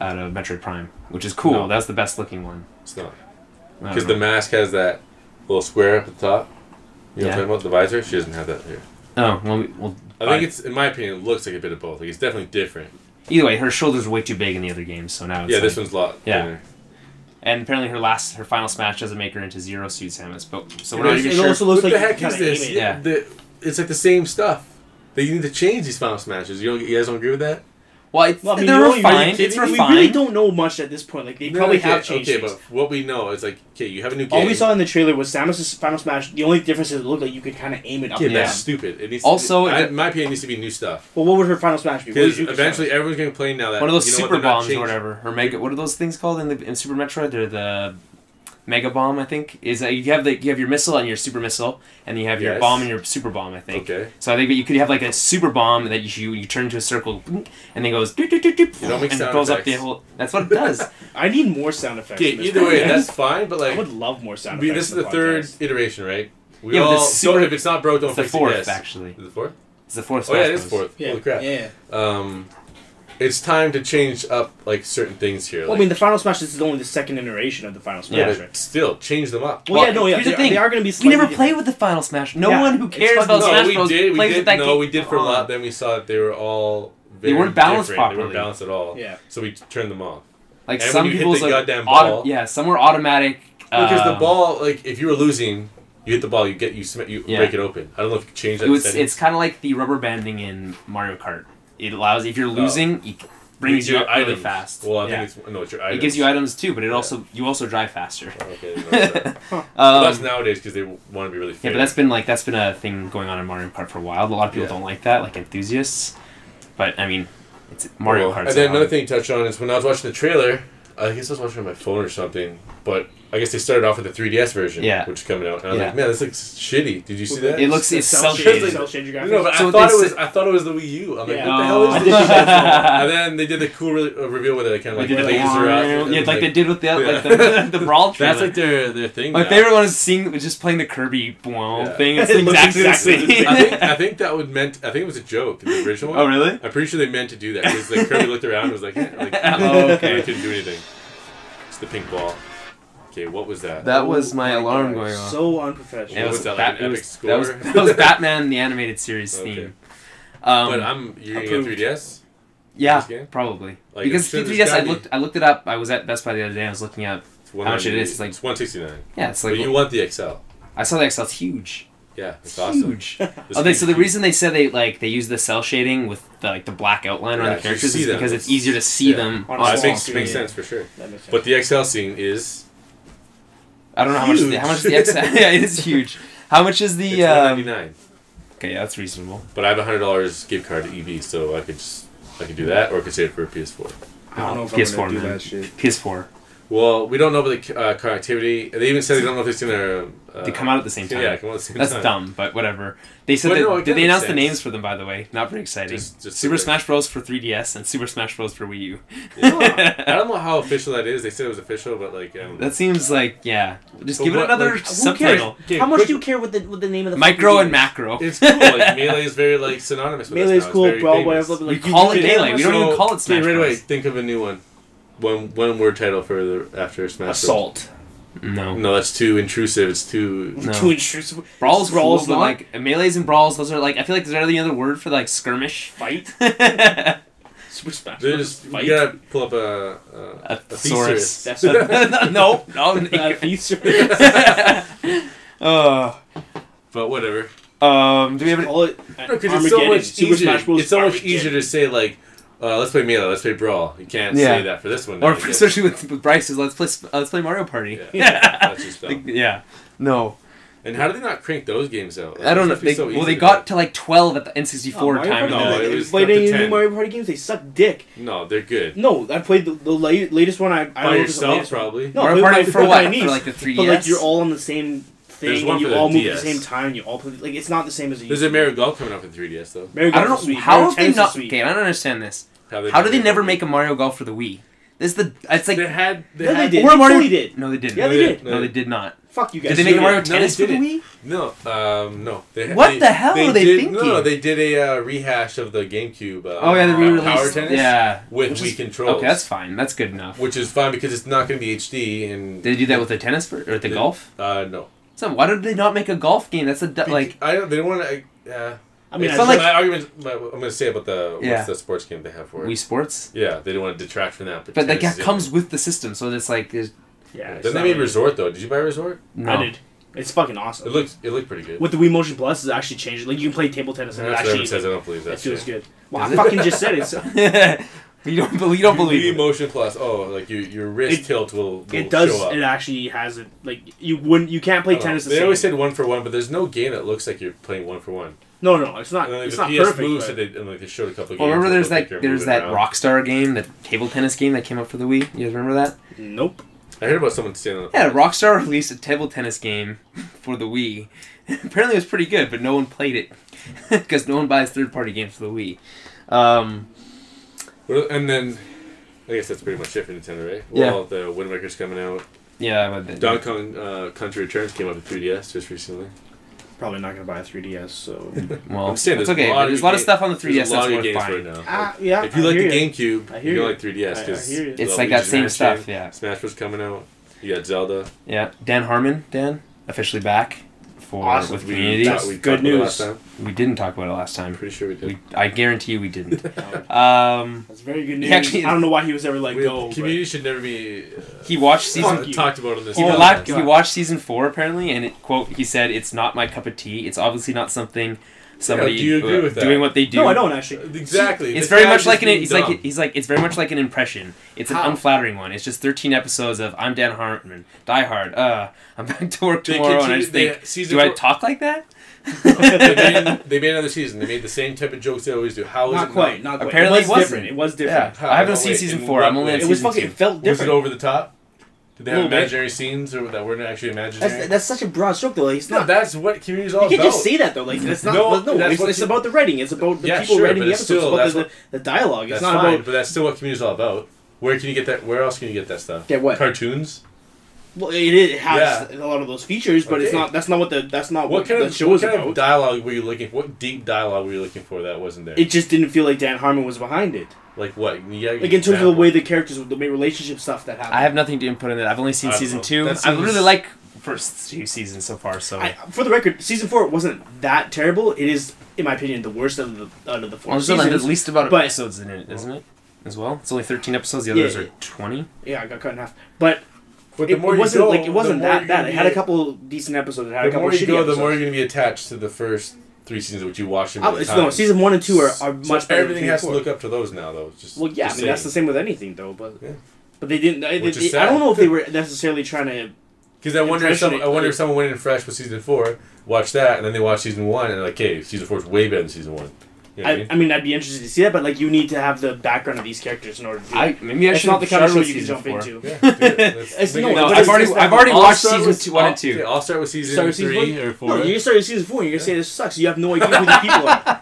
Metroid Prime, which is cool. No. That's the best looking one. It's not. I don't Because the know. mask has that little square up at the top. You know Yeah. what I'm talking about? The visor? She doesn't have that here. Oh well, I think it's, in my opinion, it looks like a bit of both. Like it's definitely different. either way. Her shoulders are way too big in the other games, so now it's Yeah, this like- one's a lot. Yeah. thinner. And apparently her final smash doesn't make her into Zero Suit Samus, but so we're It not is- even it sure. also looks What like the you heck can is kinda this? aim it. Yeah. It's like the same stuff. They need to change these final smashes. You guys don't agree with that? Well, it's, Well, I mean, they're you know, refined. we It's really refined. don't know much at this point. Like they No, probably okay, have changed Okay, things. but what we know is like, okay, you have a new game. All we saw in the trailer was Samus' final smash. The only difference is it looked like you could kind of aim it up Okay, and Yeah. down. that's stupid. It needs Also, in my opinion, it needs to be new stuff. Well, what would her final smash be? What Because would you eventually decide? everyone's going to complain now that One of those you know what, super they're not bombs or changing- whatever, or mega. What are those things called in Super Metroid? They're the Mega Bomb, I think. Is that you have your missile and your super missile, and you have your Yes. bomb and your super bomb, I think. Okay. So I think that you could have like a super bomb that you turn into a circle, and then goes doop, doop, doop, doop, You don't make and sound it goes up the effects. whole. That's what it does. I need more sound effects. Okay, in this either way, podcast. that's fine, but I like, would love more sound I mean, effects. this is in the third podcast. iteration, right? We Yeah, but all, this super- if it's not broke, don't It's the fix fourth, it. Yes. actually. Is it the fourth? It's the fourth. Oh yeah, Smash it is Bros. fourth. Yeah, Holy crap. yeah. It's time to change up like certain things here. Well, Like, I mean, the final smash is only the second iteration of the final smash. Yeah. but Right? still change them up. Well, yeah, no, yeah. Here's the they, thing. they are going to be. We Slightly never different. play with the Final Smash. No Yeah, one who it's cares fucking- about No, Smash we Bros. did. We plays did. with that No, game. we did for a lot. Then we saw that they were all. They Very weren't balanced different. They properly. weren't balanced at all. Yeah. So we turned them off. Like And some when you hit people's the like goddamn ball- yeah, some were automatic. Because the ball, like, if you were losing, you hit the ball, you Yeah. break it open. I don't know if you can change that. It was. setting. It's kind of like the rubber banding in Mario Kart. It allows if you're losing, brings you your up really items. fast. Well, I Yeah. think it's your items. It gives you items too, but you also drive faster. Oh, okay, I didn't know that. Um, That's nowadays because they want to be really fair. Yeah, but that's been a thing going on in Mario Kart for a while. A lot of people don't like that, like enthusiasts. But I mean, it's Mario Kart. And then another thing to touch on is when I was watching the trailer, I guess I was watching on my phone or something, but I guess they started off with the 3DS version, which is coming out. And I was like, man, this looks shitty. Did you see that? It's cel shaded. No, but I thought it was the Wii U. I'm like, what the hell is this? And then they did the cool reveal with it, kind of like laser out. Yeah, like they did with the Brawl trailer. That's like their thing. My favorite one is just playing the Kirby thing. It's exactly the same. I think it was a joke in the original one. Oh, really? I'm pretty sure they meant to do that because like Kirby looked around and was like, okay. He couldn't do anything. It's the pink ball. Okay, what was that? That was my alarm going off. So unprofessional. It was that like an epic score? That was Batman the Animated Series theme. But you're getting a 3DS? Yeah, probably. Like, because the 3DS, I looked it up. I was at Best Buy the other day. I was looking at how much it is. It's like $169. Yeah, it's like. But you want the XL? I saw the XL. It's huge. Yeah, it's awesome. Huge. So the reason they said they use the cell shading with the black outline around the characters is because it's easier to see them on that small screen. makes sense for sure. But the XL scene is. I don't know how much the XL. Yeah, it is huge. How much is the? It's $199. Okay, yeah, that's reasonable. But I have $100 gift card to EB, so I could do that, or I could save it for a PS4. I don't know if PS4, I'm gonna do that shit. PS4. Well, we don't know about the connectivity. They even said they don't know if it's gonna. They come out at the same time. Yeah, come out at the same time. That's dumb, but whatever. They said did they announce the names for them? By the way, not very exciting. Just Super Smash Bros. For 3DS and Super Smash Bros. For Wii U. Yeah. I don't know how official that is. They said it was official, but like. That seems like just give it another subtitle. How much do you care what the name of the micro and macro? It's cool. Like Melee is very like synonymous with Melee is cool. Brawl Boy. We call it Melee. We don't even call it Smash Bros. Right away. Think of a new one. One word title for after Smash Bros. Assault. No, that's too intrusive. It's too intrusive. Brawl's cool, but like melees and brawls, those are like I feel like there's any other word for like skirmish fight. Super Smash Bros. Fight. You gotta pull up a thesaurus. That's a, no, a thesaurus. But whatever. Do we have call it? Because it's so much easier. It's so much easier to say like. Let's play Melee. Let's play Brawl. You can't say that for this one. Or especially with Bryce's, let's play Mario Party. Yeah, that's just dumb. Yeah, no. And how did they not crank those games out? Like, I don't know. They got to like 12 at the N64 time. No, it was played any new Mario Party games? They suck dick. No, they're good. No, I played the latest one. I by yourself probably. No, Mario Party for what? For like the 3DS. But like you're all on the same thing. And you all move at the same time. You all play like it's not the same as a. There's a Mario Golf coming out for 3DS though. I don't know how have they not. Okay, I don't understand this. How did they never make a Mario Golf for the Wii? It's like they had. They did. Or Mario did. No, they didn't. Yeah, they did. No, they did not. Fuck you guys. Did they make a Mario Tennis for the Wii? No, no. What the hell are they thinking? No, they did a rehash of the GameCube. Oh yeah, the re-release. Power Tennis. Yeah, with Wii controls. Okay, that's fine. That's good enough. Which is fine because it's not going to be HD. And did they do that with the tennis or the golf? No. So why did they not make a golf game? That's like I don't. They don't want to. I mean, it's not like my argument. I'm going to say about what's the sports game they have for it. Wii Sports. Yeah, they don't want to detract from that. But like that comes with the system, so it's like. Yeah. Then they made Resort though. Did you buy Resort? No. I did. It's fucking awesome. It looked pretty good. With the Wii Motion Plus, it's actually changed. Like you can play table tennis and it actually says I don't believe that. It feels good. Well, I fucking just said it. So. You don't believe Wii Motion Plus. Oh, like your wrist tilt will it does. Show up. It actually has it. Like you can't play tennis. They always said 1-for-1, but there's no game that looks like you're playing 1-for-1. No, it's not. And it's the not PS perfect. Moves they showed a couple of games. Well, remember there's that around. Rockstar game, the table tennis game that came out for the Wii. You guys remember that? Nope. I heard about someone standing on Yeah, Rockstar released a table tennis game for the Wii. Apparently it was pretty good, but no one played it. Because no one buys third-party games for the Wii. And then, I guess that's pretty much it for Nintendo, right? Yeah. Well, the Wind Waker's coming out. Yeah, but Donkey Kong Country Returns came out for 3DS just recently. Probably not going to buy a 3DS, so... Well, I'm saying it's okay. There's a lot of stuff on the 3DS that's worth buying. Right now. Yeah, if you like the GameCube, you don't like 3DS. Because it's like that same stuff, yeah. Smash Bros. Coming out. You got Zelda. Yeah. Dan Harmon, officially back awesome. with Community. That's good news. We didn't talk about it last time. Pretty sure we did. I guarantee you we didn't. That's very good news. Actually, I don't know why he was ever let go. Community should never be. He watched season. Talked about on this. He watched season 4 apparently, and he said, "It's not my cup of tea. It's obviously not something somebody do you agree with that? doing what they do. No, I don't actually. Exactly. It's This very guy's much like just being dumb. he's like it's very much like an impression. It's an How? unflattering one. It's just 13 episodes of I'm Dan Hartman, Die Hard. I'm back to work They tomorrow, and I continue- just think, do I talk like that? they made another season. They made the same type of jokes they always do. How is Not it quite. Not quite. Apparently it was it wasn't. different. It was Yeah, different. How? I haven't Oh, seen wait, season in 4. what I'm only way? on It was season fucking. 2. It felt Was different. it over the top? Did they have Little bit. imaginary scenes or that weren't actually imaginary? That's such a broad stroke though. Like, it's no, not. that's what Community's all You can't about. just say that though. Like it's not. No, No, that's it's, what it's you- about the writing. It's about the Yeah, people sure, writing but the it's episodes. still- It's that's about the dialogue. That's It's not fine, about. but that's still what Community's all about. Where can you get that? Where else can you get that stuff? Get what? Cartoons. Well, it has a lot of those features, but it's Okay. not. That's not what the. That's not What kind the of show what is kind about. of dialogue were you looking for? What deep dialogue were you looking for that wasn't there? It just didn't feel like Dan Harmon was behind it. Like what? Yeah, Like in terms of the way the characters, the relationship stuff that happened. I have nothing to input in it. I've only seen I don't season know. 2. That I seems- really like first 2 seasons so far. So For the record, season 4 wasn't that terrible. It is, in my opinion, the worst out of the 4 well, there's seasons. at least about but- episodes in it, isn't it? As well, it's only 13 episodes. The others Yeah. are 20. Yeah, I got cut in half. But But the it more wasn't you go, like it wasn't the more that you're bad. gonna It be- had a couple decent episodes. It had a The couple more shitty you go, the episodes. more you're going to be attached to the first 3 seasons, which you watch them. No, season 1 and 2 are So much better. everything than has to 4. look up to those now, though. Just, Well, yeah, I just mean that's the saying. same with anything, though. But Yeah. but they didn't. Which is I sad. don't know if they were necessarily trying to. Because I wonder if Impressionate- someone went in fresh with season 4, watch that, and then they watch season 1, and they're like, "Okay, season 4 is way better than season 1." You know what I mean, I'd be interested to see that, but like you need to have the background of these characters in order to do it. Maybe I It's should not the kind of show start with you can season jump 4. into. Yeah, do it. It's- Make no, it- but I've already I'll watched start season with- 2, 1 and 2. Okay, I'll start with season Start with season 3 four? or 4. No, you start with season 4 and you're gonna say this sucks. You have no idea who the people are.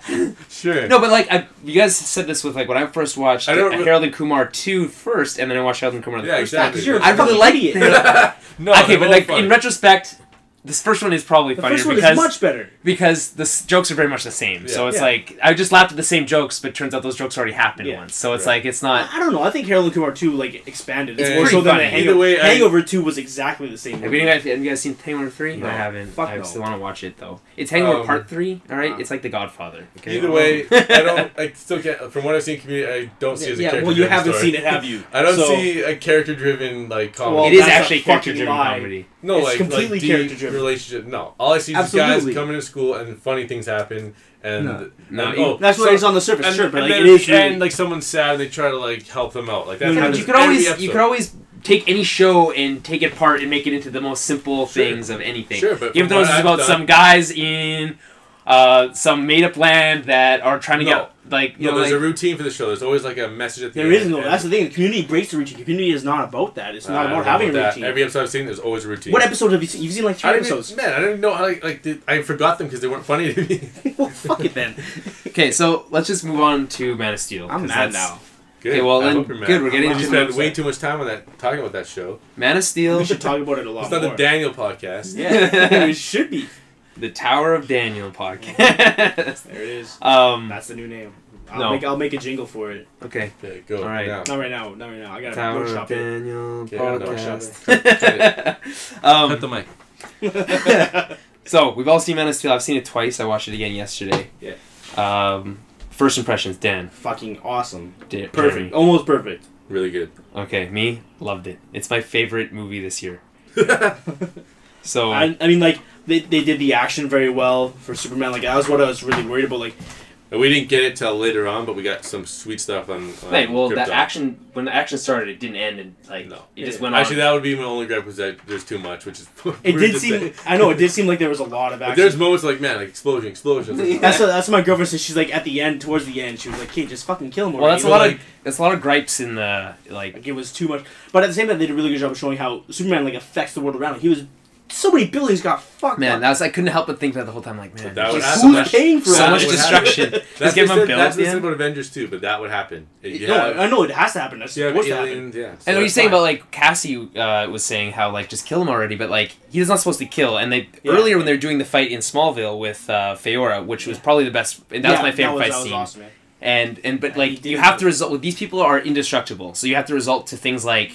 Sure. No, but like you guys said this with like when I first watched I don't re- Harold and Kumar 2 first, and then I watched Harold and Kumar the Yeah, first exactly. Because you're a I really fucking like idiot. No, okay, they're but both like funny. in retrospect, this first one is probably The funnier first one because is much better. because the jokes are very much the same. So Yeah. it's Yeah. like I just laughed at the same jokes, but turns out those jokes already happened Yeah. once. So it's Right. like it's not. I don't know. I think Harold and Kumar 2 like expanded. It's Yeah, more it's so than pretty the funny. Either way, Hangover 2 was exactly the same. Have movie. you guys seen Hangover 3? No. I haven't. Fuck I no. still want to watch it though. It's Hangover Um, Part 3. All right, it's like The Godfather. Okay? Either way, I still can't. From what I've seen, in Community, I don't see it as a Yeah, character. well, you haven't seen it, have you? I don't So- see a character-driven like comedy. Well, it is that's a actually fucking character-driven lie. comedy. No, It's like completely deep character-driven. relationship. No, all I see is these Absolutely. guys coming to school and funny things happen, and No, and, That's what so- it is on the surface, and, sure, but and like then it is at the end, really. like someone's sad, and they try to like help them out. Like that No, no, But happens you could every always episode. take any show and take it apart and make it into the most simple Sure. things of anything. Sure, but Game of from Thrones what is I've about done- some guys in some made up land that are trying to No. get like you No, know there's like, a routine for the show. There's always like a message at the There end. is no. That's the thing. The community breaks the routine. Community is not about that. It's not I don't about know having a that. routine. Every episode I've seen, there's always a routine. What episode have you seen? You've seen like 3 I didn't episodes. even, man, I didn't even know how I forgot them because they weren't funny to me. Well, fuck it then. Okay, so let's just move on to Man of Steel. I'm 'cause mad that's- now. Good. Okay, well, I then, hope you're mad. good, we're getting You into spent it. way too much time on that talking about that show. Man of Steel, We should talk about it a lot It's not more. the Daniel podcast. Yeah, it should be. the Tower of Daniel podcast. There it is. um, That's the new name. No. I'll make a jingle for it. okay, Okay, go. All right. Now. Not right now. Not right now. I gotta Tower of workshop it. Daniel Okay, I know. podcast. Cut the mic. So we've all seen Man of Steel. I've seen it twice. I watched it again yesterday. Yeah. First impressions, Dan. Fucking awesome. Jeremy. Perfect. Almost perfect. Really good. Okay, me loved it. It's my favorite movie this year. So I mean, like they did the action very well for Superman. Like that was what I was really worried about. Like We didn't get it till later on, but we got some sweet stuff on wait, well, that Krypton. action when the action started, it didn't end, and like No. it just Yeah. went Actually, on. that would be my only gripe was that there's too much, which is it rude did to seem. say. I know it did seem like there was a lot of But action. there's moments like, man, like explosion. That's what my girlfriend said. She's like at the end, towards the end, she was like, "Hey, just fucking kill him." Well, that's already." that's a lot of gripes in the like. Like it was too much. But at the same time, they did a really good job of showing how Superman like affects the world around him. He was so many buildings got fucked Man, up. that was I couldn't help but think that the whole time. Like, man, That would there's happen. so Who's much, paying for so that? much That would destruction. That's Just give him a bill. That's at the the thing end. about Avengers too, but that would happen. You No, have- I know it has to happen. That's you have supposed to happen. aliens, yeah. So And what you're that's saying fine. about like Cassie was saying how like just kill him already, but like he's not supposed to kill. And they Yeah. earlier when they were doing the fight in Smallville with Feora, which was probably the best. And that was my favorite fight that was scene. awesome, man. And but And he like did you have it. to result. These people are indestructible, so you have to result to things like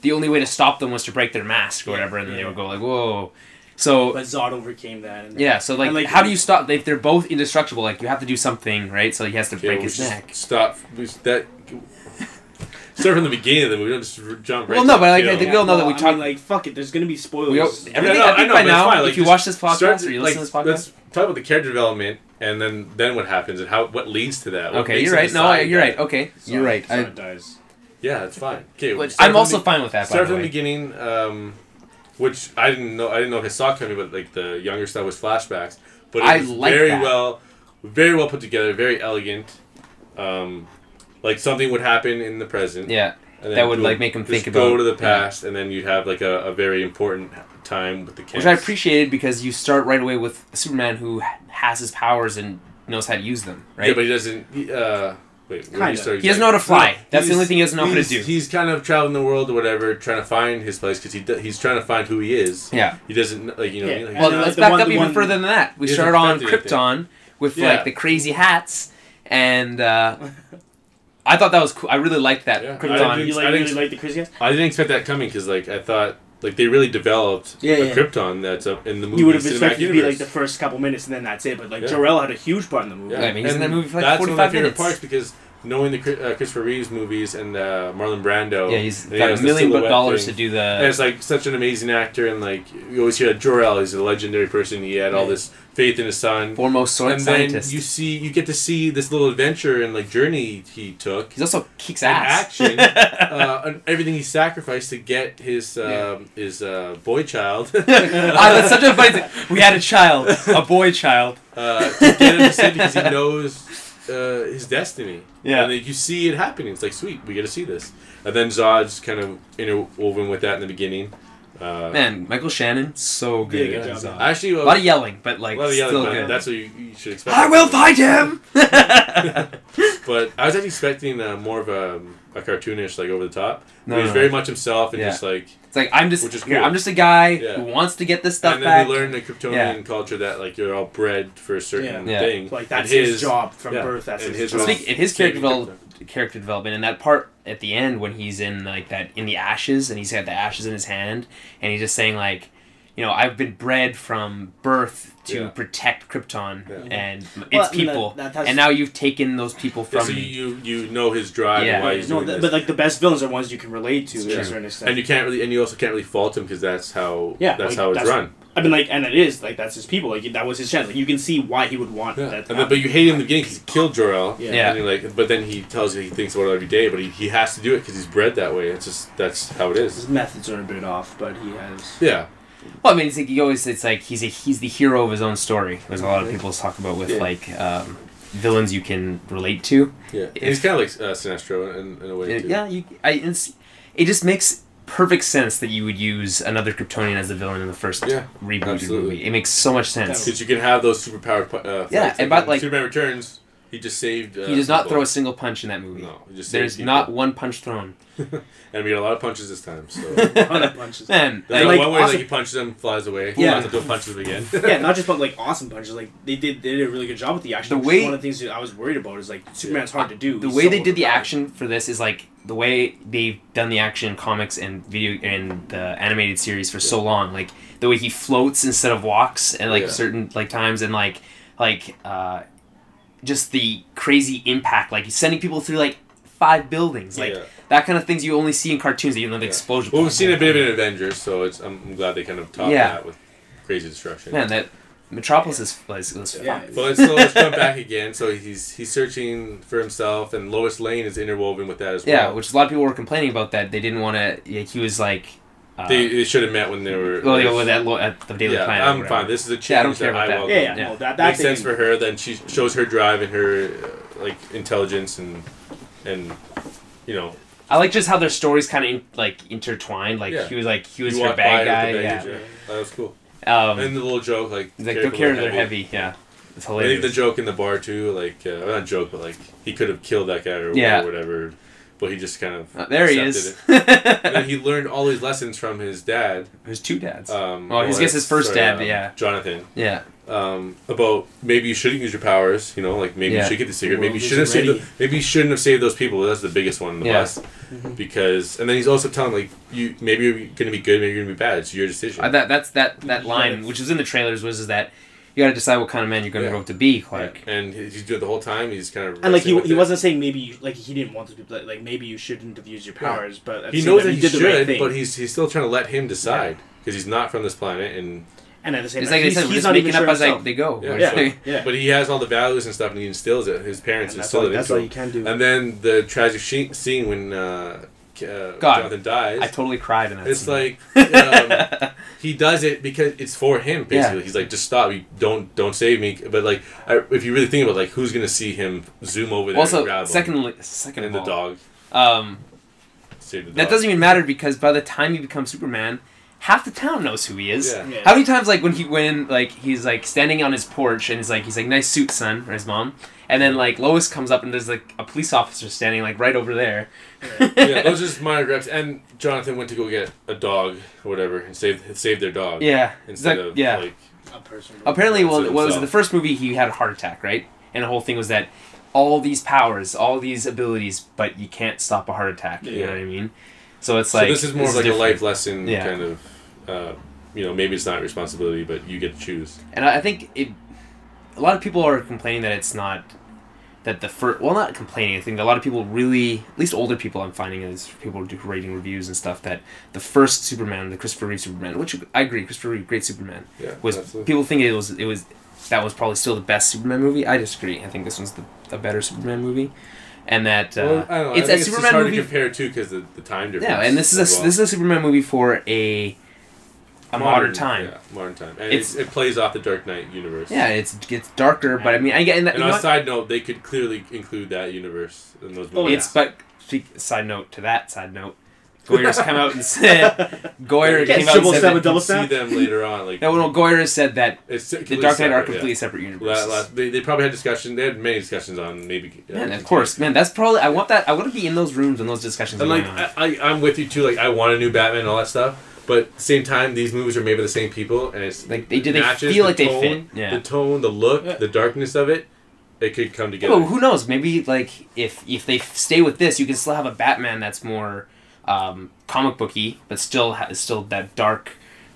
the only way to stop them was to break their mask or Yeah, whatever, and then they yeah. would go like whoa. So But Zod overcame that. And yeah, so like, And, like, how do you stop? If they're both indestructible, like you have to do something, right? So he has to Okay, break we his should neck. Stop. That. Start from the beginning of the movie. Don't just jump right. Well, no, to but like, kill. I think we all know that we I talk. mean, like, fuck it. There's gonna be spoilers. We all- everything- Yeah, I think know, by but it's now, fine. Like, if you just watch this podcast start or you like, listen to this podcast- let's talk about the character development and then what happens and what leads to that. What Okay, makes you're him right. No, decide you're that. right. Okay, you're right. Zod dies. Yeah, that's fine. Okay, I'm also fine with that. By Start the from the way. beginning, which I didn't know if I saw it coming, but like the younger stuff was flashbacks. But it I was like very that. very well put together, very elegant. Like something would happen in the present. Yeah. And then That would like make him think about go to the past, and then you'd have like a very important time with the kids. Which I appreciated because you start right away with a Superman who has his powers and knows how to use them, right? Yeah, but he doesn't. Wait, where do you start? He doesn't know how to fly. No, That's the only thing he doesn't know how to do. He's kind of traveling the world or whatever, trying to find his place because he's trying to find who he is. Yeah. He doesn't like you know. Yeah. Like, Well, And, let's the back one- up the even one- further than that. We He start doesn't on affect anything. Krypton with Yeah. like the crazy hats, and I thought that was cool. I really liked that Yeah. Krypton. You I didn't- really like the crazy guys? I didn't expect that coming because like I thought like they really developed Yeah, a yeah. Krypton that's up in the movie. You would have cinematic expected it to be universe. like the first couple minutes and then that's it. But like Yeah. Jor-El had a huge part in the movie. Yeah, I mean, he's in and that movie for like that's one of my 45 favorite minutes. parts because knowing the Christopher Reeves movies and Marlon Brando. Yeah, he's and he got has $1 the million silhouette to thing. do And the. it's like such an amazing actor, and like you always hear that Jor-El is a legendary person. He had all this faith in his son. Foremost And then scientist. you get to see this little adventure and like journey he took. He's also kicks And ass. action, and everything he sacrificed to get his boy child That's such a funny thing. We had a child, a boy child. to get him to sit because he knows his destiny. Yeah. And like, you see it happening. It's like, sweet, we get to see this. And then Zod's kind of interwoven with that in the beginning. Man, Michael Shannon, so good. Yeah, good as job. Zod. Actually, A lot of yelling, but like a lot of yelling, still but good. that's what you should expect. I will fight him. But I was actually expecting more of a cartoonish, like over the top. No, But he's no. very much himself and Yeah. just like. It's like I'm Which is just cool. I'm just a guy Yeah. who wants to get this stuff And then back. they learn the Kryptonian culture that like you're all bred for a certain Yeah. thing. Like that's And his job from yeah, birth. That's and his his job. was- In his saving character development, and that part at the end when he's in like that in the ashes, and he's got the ashes in his hand, and he's just saying like, you know, I've been bred from birth to Yeah. protect Krypton Yeah. and Well, its I mean, people, that's- and now you've taken those people Yeah, from so me. you know his drive Yeah. and why he's No, doing this. but like the best villains are ones you can relate to It's to a true. certain extent. And you also can't really fault him because that's how Yeah, that's like, how it's that's- run. I mean, like, and it is like that's his people. Like that was his chance. Like you can see why he would want Yeah. that. To And then, happen. but you hate him in the beginning because he killed Jor-El. Yeah. And you're like, but then he tells you he thinks about it every day, but he has to do it because he's bred that way. It's just that's how it is. His methods are a bit off, but he has. Yeah. Well, I mean, it's like he's the hero of his own story. There's a lot of people talk about with Yeah. like villains you can relate to. Yeah. And he's kind of like Sinestro in a way too. Yeah, it just makes perfect sense that you would use another Kryptonian as the villain in the first rebooted absolutely. movie. It makes so much sense. Because you can have those superpowered fights. Yeah, and but, like- Superman Returns, he just saved. He does not people. throw a single punch in that movie. No, he just saved There's people. not one punch thrown. And we got a lot of punches this time. So A lot of punches. Man, there's like, one where awesome- like he punches him, flies away. Yeah. He punches him again. Yeah, not just but like awesome punches. Like they did a really good job with the action. The which way- is one of the things that I was worried about is like Superman's hard to do. the He's way so they did the overpowered. action for this is like the way they've done the action in comics and video and the animated series for so long. Like the way he floats instead of walks, and like Yeah. certain like times, and like just the crazy impact. Like he's sending people through like 5 buildings. Like Yeah. that kind of things you only see in cartoons. You know, the explosion. Well, we've seen a bit of it in Avengers, so I'm glad they kind of topped Yeah. that with crazy destruction. Man, that Metropolis was Yeah. fun. But let's jump back again. So he's searching for himself, and Lois Lane is interwoven with that as well. Yeah, which a lot of people were complaining about that. They didn't want to. Yeah, he was like. They should have met when they were. Well, yeah, with at the Daily yeah, Planet. or I'm whatever. fine. This is a change Yeah, I don't care about that. welcome. Yeah, yeah. Yeah. No, that Makes thing- sense for her. Then she shows her drive and her like intelligence and you know. I like just how their stories kind of intertwined. Like Yeah. he was you her walk bad by guy. with the Yeah. baggage, That was cool. And And the little joke like. he's like, don't care, they're heavy. Yeah, it's I think hilarious. the joke in the bar too, like not joke, but like he could have killed that guy or Yeah. whatever, but he just kind of There he accepted is. it. And then he learned all these lessons from his dad. There's 2 dads. Well, I guess his first dad, yeah. Jonathan. Yeah. About maybe you shouldn't use your powers, you know, like maybe Yeah. you should get the secret. The Maybe you world shouldn't have isn't saved. ready. Maybe you shouldn't have saved those people. That's the biggest one on the Yeah. bus, because and then he's also telling like you maybe you're gonna be good, maybe you're gonna be bad. It's your decision. That line, which was in the trailers, was that you got to decide what kind of man you're going to Yeah. grow up to be, Clark. And he's doing it the whole time. He's kind of And like he wrestling with it. wasn't saying maybe like he didn't want to be like maybe you shouldn't have used your powers, but at the He same knows time, that he did the right should, thing. but he's still trying to let him decide because he's not from this planet and And at the same It's time, like they said, we're he's just not making even up sure as himself. they go. Yeah, Yeah. But he has all the values and stuff, and he instills it. His parents And instill it. that's all you can do. And then the tragic scene when Jonathan dies. I totally cried in that It's scene. like he does it because it's for him. Basically, Yeah. he's like, just stop. You don't save me. But like, if you really think about it, like, who's gonna see him zoom over there Also, and grab him second and of the all, dog? Save the that dog. doesn't even matter because by the time he becomes Superman, half the town knows who he is. Yeah. Yeah. How many times like when he's like standing on his porch and he's like nice suit, son, or his mom, and then like Lois comes up and there's like a police officer standing like right over there. Yeah, those are just minor grabs. And Jonathan went to go get a dog or whatever and save their dog. Yeah, Instead That- of yeah. like, A person. Apparently, well, Instead of was himself. the first movie he had a heart attack, right? And the whole thing was that all these powers, all these abilities, but you can't stop a heart attack. You Yeah. know what I mean? So it's like so this is more of like different. a life lesson Yeah. kind of. Maybe it's not responsibility, but you get to choose. And I think a lot of people are complaining that it's not that the first. Well, not complaining. I think a lot of people really, at least older people, I'm finding is people do rating reviews and stuff that the first Superman, the Christopher Reeve Superman, which I agree, Christopher Reeve, great Superman, Yeah, was absolutely. people think it was that was probably still the best Superman movie. I disagree. I think this one's a better Superman movie, and that Well, I don't know. it's I a think Superman just hard movie. to compare too because the time difference. Yeah, and this is as well. this is a Superman movie for a modern time. Yeah, modern time, and It's- it plays off the Dark Knight universe. Yeah, it's darker, but I mean, I get. And And on a side note, they could clearly include that universe in those Oh, movies. It's but side note to that side note, Goyer's come out and said Goyer You can't came out and triple said stab that, with double see stab? them later on. Like no, Goyer has said that it's the Dark Knight are separate, completely yeah. separate universes. They probably had discussion. They had many discussions on maybe. Man, of course, man. That's probably I want to be in those rooms when those discussions are And like going on. I'm with you too. Like I want a new Batman and all that stuff. But at the same time, these movies are made by the same people, and it's Like it they matches feel the like they tone, fit. Yeah. The tone, the look, Yeah. the darkness of it. It could come together. Well, who knows? Maybe like if they stay with this, you can still have a Batman that's more comic booky, but still that dark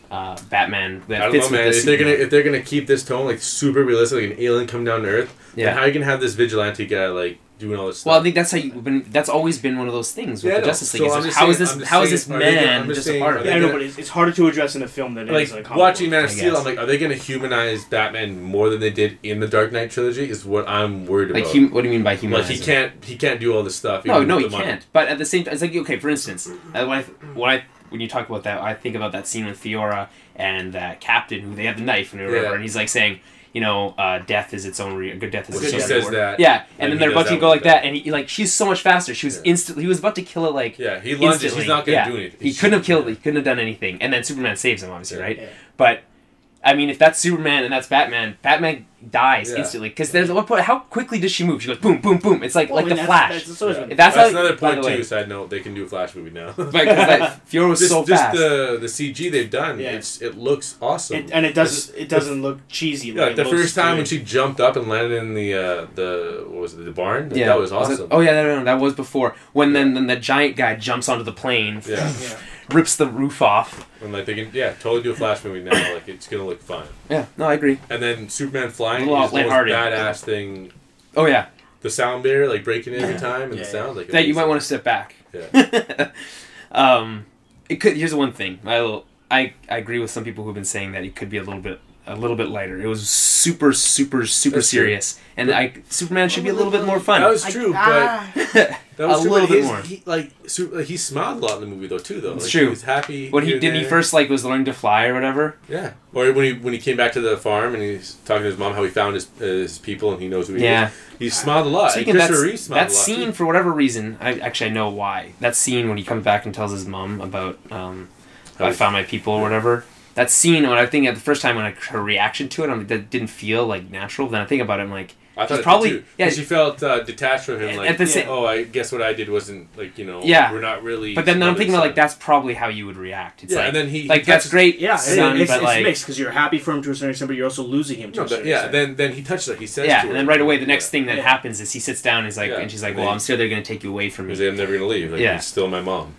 Batman that I don't fits know, man. with this. If they're gonna keep this tone like super realistic, like an alien come down to Earth, Yeah. then how you gonna have this vigilante guy like doing all this stuff? Well, I think that's that's always been one of those things with Yeah, I the know. Justice So League. I'm Is just how saying- is this I'm just how is saying, this are they gonna- man I'm just just a saying, part are of they Yeah, I it? know, gonna- but it's harder to address in a film than it is in a like comic watching book. Man of I Steel, guess. I'm like, are they gonna humanize Batman more than they did in the Dark Knight trilogy? Is what I'm worried Like, about. what do you mean by Like humanizing? he can't do all this stuff. No, even no, with he the money. can't. But at the same time, it's like okay. For instance, when you talk about that, I think about that scene with Fiora and that captain who they have the knife and whatever, Yeah. and he's like saying, death is its own good death is Because its she own says reward. that. Yeah, and and then he they're does about to that go with like that, and he she's so much faster. She was Yeah. instantly. He was about to kill it like Yeah, he lunges. instantly. He's not gonna Yeah. do anything. He couldn't have killed. He couldn't have done anything. And then Superman saves him, obviously, Yeah. right? Yeah. But I mean, if that's Superman and that's Batman, Batman dies Yeah. instantly because there's what point? How quickly does she move? She goes boom, boom, boom. It's like Well, I the mean, Flash. That's always been- That's That's how- another by point the way. too. Side note: they can do a Flash movie now. Right, because that Fiora was so fast. the CG they've done. Yeah. It looks awesome. and it doesn't look cheesy. Yeah, like, the it looks first time when great. she jumped up and landed in the what was it, the barn? Yeah, That was it- awesome. oh yeah, no, that was before when then the giant guy jumps onto the plane, Yeah. Yeah. rips the roof off. And like they can totally do a Flash movie now. Like it's gonna look fine. Yeah, no, I agree. And then Superman flying A little is the most lighthearted. badass thing. Oh yeah, The sound barrier, like breaking it every time, and Yeah. the sound like that you might want to step back. Yeah. It could. Here's the one thing. I agree with some people who've been saying that it could be a little bit lighter. It was super That's true. serious, and Superman should be a little bit more fun. That was true, but that was A true, little but bit more. He smiled a lot in the movie though too. Though It's like, true. He was happy. when here he and he there. first was learning to fly or whatever. Yeah. Or when he came back to the farm and he's talking to his mom how he found his people and he knows who he Yeah. is. He smiled a lot. Speaking And of Christopher Reeve smiled that a lot scene, too. for whatever reason, I know why. That scene when he comes back and tells his mom about I found my people or whatever. That scene, when I think at the first time when her reaction to it, that didn't feel like natural. Then I think about it, I'm like, I thought she's it probably did too. 'Cause she felt detached from him. Like, at the same- oh, I guess what I did wasn't Yeah. we're not really. But then I'm thinking about son. like that's probably how you would react. It's Yeah, like, and then he that's touches- great, Yeah, son, it's but like mixed because you're happy for him to a certain extent, but you're also losing him to No, a certain yeah. extent. Then he touched her. He says, yeah, to and her, then right away the next thing that Yeah. happens is he sits down and he's like, Yeah. and she's like, And well, they- I'm sure they're gonna take you away from me. Because I'm never gonna leave. Like, Yeah. he's still my mom.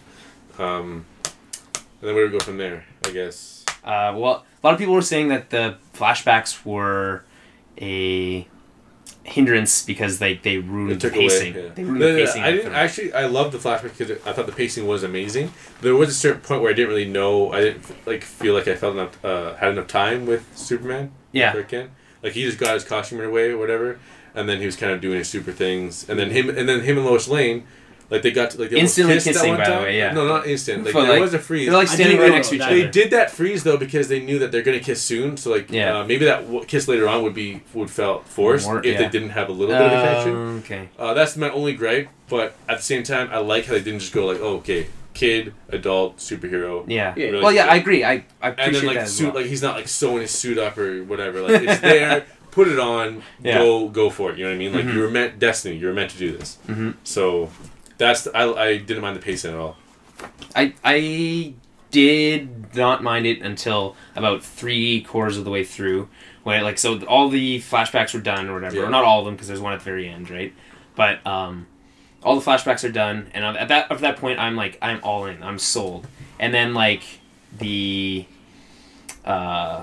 And then where do we go from there? I guess. Well, a lot of people were saying that the flashbacks were a hindrance because they ruined the took pacing. away, yeah. They ruined the pacing. I didn't actually. I loved the flashback because I thought the pacing was amazing. There was a certain point where I didn't really know. I didn't like feel like I felt enough had enough time with Superman. Yeah. Like he just got his costume away or whatever, and then he was kind of doing his super things, and then him and Lois Lane. Like they got to, like they instantly almost kissed kissing, that one by time. the way, yeah. No, not instant. Like For, there was a freeze. They're like standing right next to each other. They did that freeze though because they knew that they're gonna kiss soon. So like maybe that kiss later on would felt forced if they didn't have a little bit of a connection. Okay. That's my only gripe. But at the same time, I like how they didn't just go like, oh, okay, kid, adult, superhero. Yeah. Really Well, yeah, good. I agree. I appreciate and then like that the as suit, well. like he's not like sewing his suit up or whatever. Like it's there. Put it on. Go for it. You know what I mean? Like you were meant Destiny. You were meant to do this. Mm-hmm. So. I didn't mind the pacing at all. I did not mind it until about 3/4 of the way through, when like so all the flashbacks were done or whatever, or not all of them because there's one at the very end, right? But all the flashbacks are done, and at that point I'm like I'm all in, I'm sold, and then like the Zod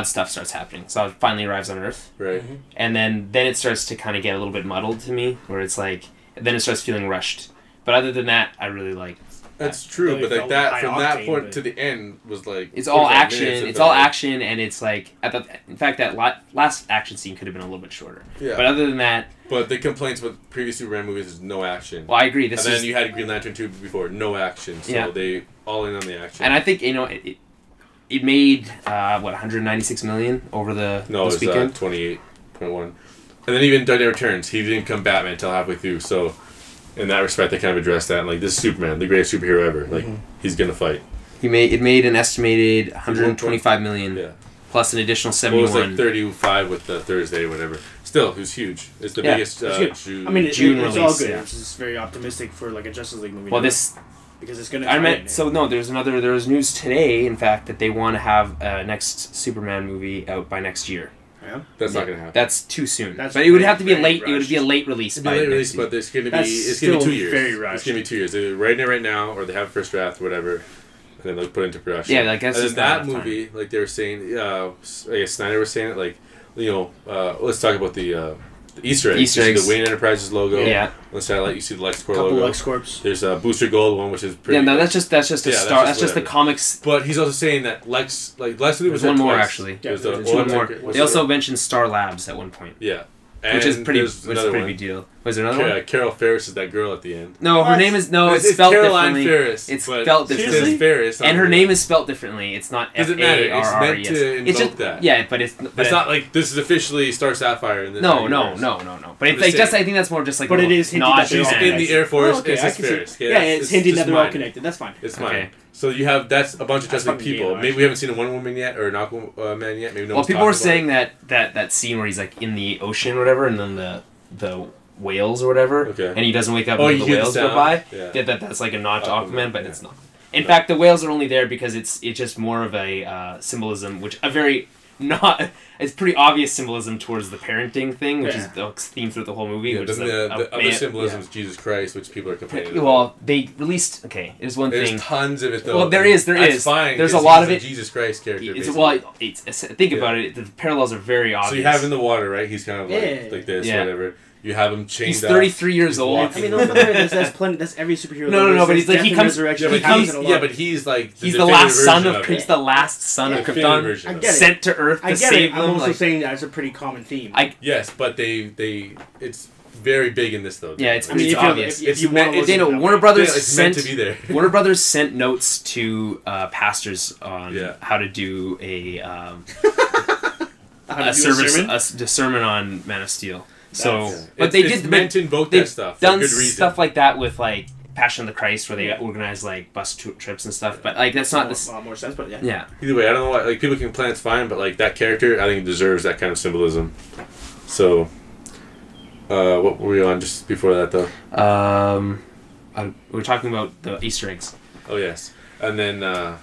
stuff starts happening. Zod finally arrives on Earth, right? And then it starts to kind of get a little bit muddled to me, where it's like. Then it starts feeling rushed. But other than that, I really like. That's true, but like that from that point to the end was like it's all action. It's all action, and it's like in fact that last action scene could have been a little bit shorter. Yeah. But other than that. But the complaints with previous Superman movies is no action. Well, I agree. And then you had Green Lantern 2 before, no action. So they all in on the action. And I think it made 196 million over this weekend. 28.1. And then even Dark Knight Returns, he didn't come Batman until halfway through. So, in that respect, they kind of addressed that. And like, this is Superman, the greatest superhero ever. Like, he's gonna fight. It made an estimated 125 million, plus an additional 71. Well, it was like 35 with the Thursday, or whatever. Still, it was huge. It's the biggest June. I mean, June it's release, all good. Yeah. It's just very optimistic for like a Justice League movie. Well, because it's gonna. There was news today, in fact, that they want to have a next Superman movie out by next year. Yeah. That's not gonna happen. That's too soon. But it would have to be late. Rushed. It would be a late release. It'd be a late release, but it's gonna be 2 years. Very rushed. It's gonna be 2 years. They're writing it right now, or they have a first draft, or whatever, and then they'll put it into production. Yeah, like that's and just that movie, like they were saying, I guess Snyder was saying it, like let's talk about the Easter eggs. Easter eggs. You see the Wayne Enterprises logo. Yeah. On the satellite, you see the LexCorp logo. logo. LexCorps. There's a Booster Gold one, which is pretty. Yeah, no, that's just a star. That's just the comics. But he's also saying that Lex Luthor was one more twice. actually. Yeah, there's one more. They also mentioned Star Labs at one point. Yeah. Which is a pretty big deal. Was there another one? Carol Ferris is that girl at the end. No, her name is it's spelled Caroline differently. Ferris. It's spelled differently. Ferris, and her name is spelled differently. It's not Doesn't matter. It's meant to it's just that. Yeah, but it's not like this is officially Star Sapphire. No. But it's like just I think that's more just like. But it is hinting that she's in the Air Force. Okay, it's Ferris. Yeah, it's hinting that they're all connected. That's fine. It's mine. So that's a bunch of Justice League people. Maybe we haven't seen a Wonder Woman yet or an Aquaman yet. Maybe no. Well, people were saying that scene where he's like in the ocean or whatever, and then the whales or whatever, and he doesn't wake up when the whales go by. Yeah. That's like a nod to Aquaman, but it's not. In fact, the whales are only there because it's just more of a symbolism, which a very not. It's pretty obvious symbolism towards the parenting thing, which is the theme through the whole movie. Yeah, which is the other symbolism is Jesus Christ, which people are complaining about. Well, they released. Okay, there's one thing. There's tons of it though. Well, there is. That's fine. There's a lot of it. Jesus Christ character. Think about it. The parallels are very obvious. So you have in the water, right? He's kind of like this, whatever. You have him chained. He's 33 years old. I mean, that's plenty. That's every superhero. No, but he's like he comes. But he's like he's the last son of. He's the last son of Krypton, sent to Earth to save them. I'm also saying that's a pretty common theme. Yes, but it's very big in this though. Yeah, it's obvious. Warner Brothers sent to be there. Warner Brothers sent notes to pastors on how to do a sermon on Man of Steel. So, but they did meant to invoke that stuff. Done stuff like that with like Passion of the Christ, where they organize like bus trips and stuff. But like that's not this. A lot more sense, but yeah. Yeah. Either way, I don't know why. Like people can plan, it's fine, but like that character, I think it deserves that kind of symbolism. So, what were we on just before that though? We were talking about the Easter eggs. Oh yes, and then.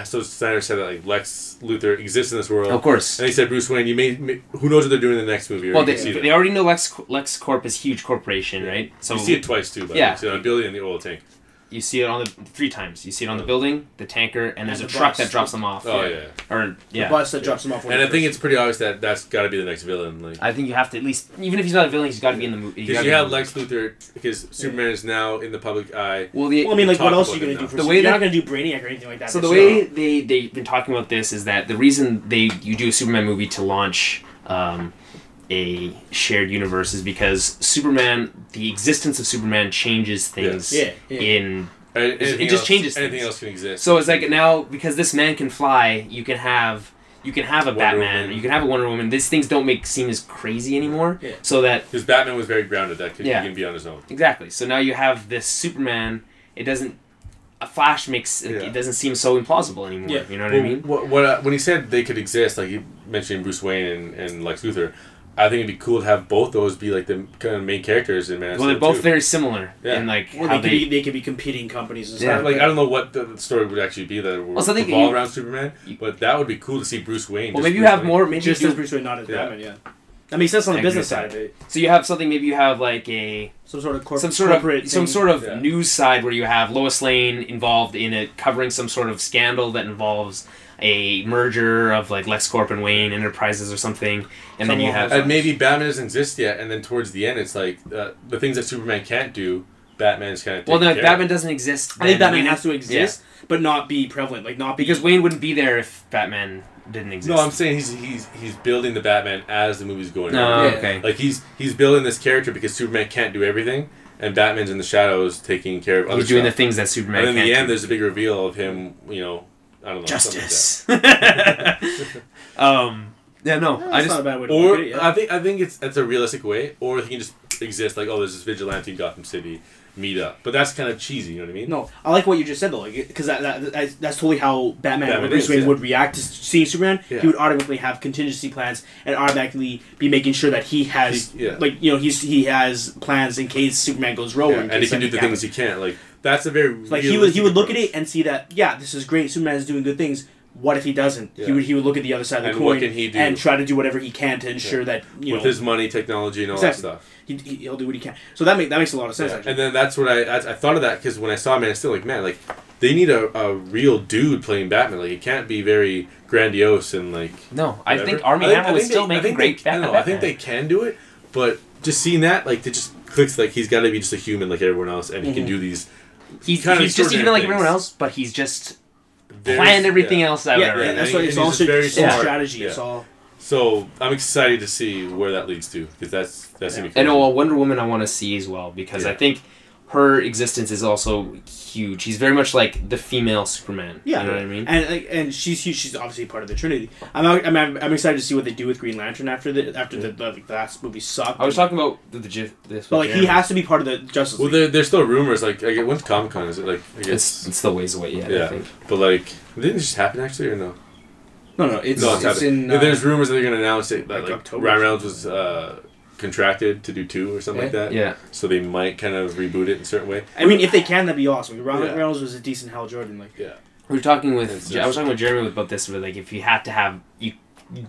So Snyder said that like Lex Luthor exists in this world. Of course. And he said, Bruce Wayne, you may who knows what they're doing in the next movie? Well, they already know LexCorp is a huge corporation, right? So you see it twice too. You see it on Billy and the oil tank. You see it on the 3 times. You see it on the building, the tanker, and there's a the truck bus. that drops them off. Oh yeah. Or The bus that drops him off. And I think it's pretty obvious that that's got to be the next villain. Like, I think you have to at least, even if he's not a villain, he's got to be in the movie. because you have Lex Luthor, because Superman is now in the public eye. Well, I mean, like, what else are you about going to it do for The the way You're that- not going to do Brainiac or anything like that. So the this way year. they've been talking about this is that the reason you do a Superman movie to launch a shared universe is because the existence of Superman changes things in... It just changes things. Anything else can exist. So it's like now, because this man can fly, you can have a Batman, Woman. you can have a Wonder Woman. These things don't seem as crazy anymore. Yeah. So that... Because Batman was very grounded, that he Yeah. can be on his own. Exactly. So now you have this Superman, it doesn't... A Flash makes... It doesn't seem so implausible anymore. Yeah. You know what I mean? When he said they could exist, like you mentioned Bruce Wayne and Lex Luthor, I think it'd be cool to have both those be like the kind of main characters in Man of Well, Steel they're both too. very similar in like Well, how they could be competing companies and Yeah. stuff. Like, I don't know what the story would actually be that would so I think revolve around Superman, but that would be cool to see Bruce Wayne. Well, just maybe you Bruce have Wayne. more. Maybe Just you as do, Bruce Wayne, not as Yeah. Batman. Yeah, that makes sense on I the agree business with side of that. it. so you have something. Maybe you have like a Some sort of corporate some news side where you have Lois Lane involved in it, covering some sort of scandal that involves a merger of like LexCorp and Wayne Enterprises or something, and then you have And maybe Batman doesn't exist yet, and then towards the end, it's like the things that Superman can't do, Batman's kind of well, no, taking if care Batman of. doesn't exist. I think then Batman Wayne- has to exist, but not be prevalent. Like not be, because Wayne wouldn't be there if Batman didn't exist. No, I'm saying he's building the Batman as the movie's going No, on. okay. Like he's building this character because Superman can't do everything, and Batman's in the shadows taking care of other He's doing the stuff. things that Superman And in can't the end, do. there's a big reveal of him. You know, I don't know. Justice. Yeah, no, I that's just not a bad way to Or look at it. Yeah. I think it's a realistic way, or he can just exist like, oh, there's this vigilante in Gotham City, meet up. But that's kind of cheesy, you know what I mean? No, I like what you just said though, like because that's totally how Batman or Batman Bruce is, Wayne yeah. would react to seeing Superman. Yeah. He would automatically have contingency plans and automatically be making sure that he has he has plans in case Superman goes rogue. Yeah, in and he case can do the something things he can't. Like that's a very like he would look at it and see that this is great. Superman is doing good things. What if he doesn't? Yeah. He would look at the other side of the And coin what can he do? and try to do whatever he can to ensure that with his money, technology, and all Exactly. that stuff. he'll do what he can. So that makes a lot of sense. Yeah. Actually. And then that's what I thought of that because when I saw Man of Steel, like man, like they need a real dude playing Batman. Like it can't be very grandiose and like. no. I whatever. think Army I think- Hammer I would think still they- make I a think great they, I Batman. don't know, I think they can do it, but just seeing that, like, it just clicks. Like he's got to be just a human like everyone else, and he can do these. He's kind of just even extraordinary like things. everyone else, but he's just Very- planned everything yeah. else out yeah, already. that's And why he- it's and all he's just very smart. strategy. Yeah. It's all. So I'm excited to see where that leads to because that's gonna be And cool. Wonder Woman I want to see as well because Yeah. I think her existence is also huge. He's very much like the female Superman. Yeah, You know what I mean? And she's huge. She's obviously part of the Trinity. I'm excited to see what they do with Green Lantern after the last movie sucked. I was talking about this. But like he has to be part of the Justice Well, League. there's still rumors. Like when's Comic Con? Is it like I guess? It's still ways away yet. Yeah, I think. but like didn't it just happen actually or no? No, it's No, it's in. happening. There's rumors that they're gonna announce it that like like October. Ryan Reynolds was contracted to do 2 or something like that. Yeah. So they might kind of reboot it in a certain way. I mean, if they can, that'd be awesome. Ryan Yeah. Reynolds was a decent Hal Jordan. Like, Yeah. We were talking with. It's I was talking with Jeremy about this. But like, if you had to have, you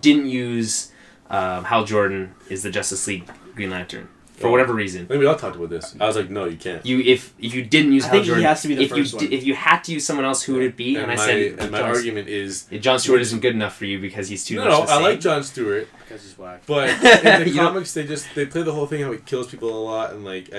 didn't use Hal Jordan is the Justice League Green Lantern for Oh. whatever reason. I think we all talked about this. I was like, no, you can't. If you didn't use I Hal think he Jordan, has to be the if first you one. if you had to use someone else, who would it be? And I said, my John, argument is John Stewart isn't good enough for you because he's too much no, the I same. like John Stewart, because he's whack. but in the You know- comics they play the whole thing how he kills people a lot and like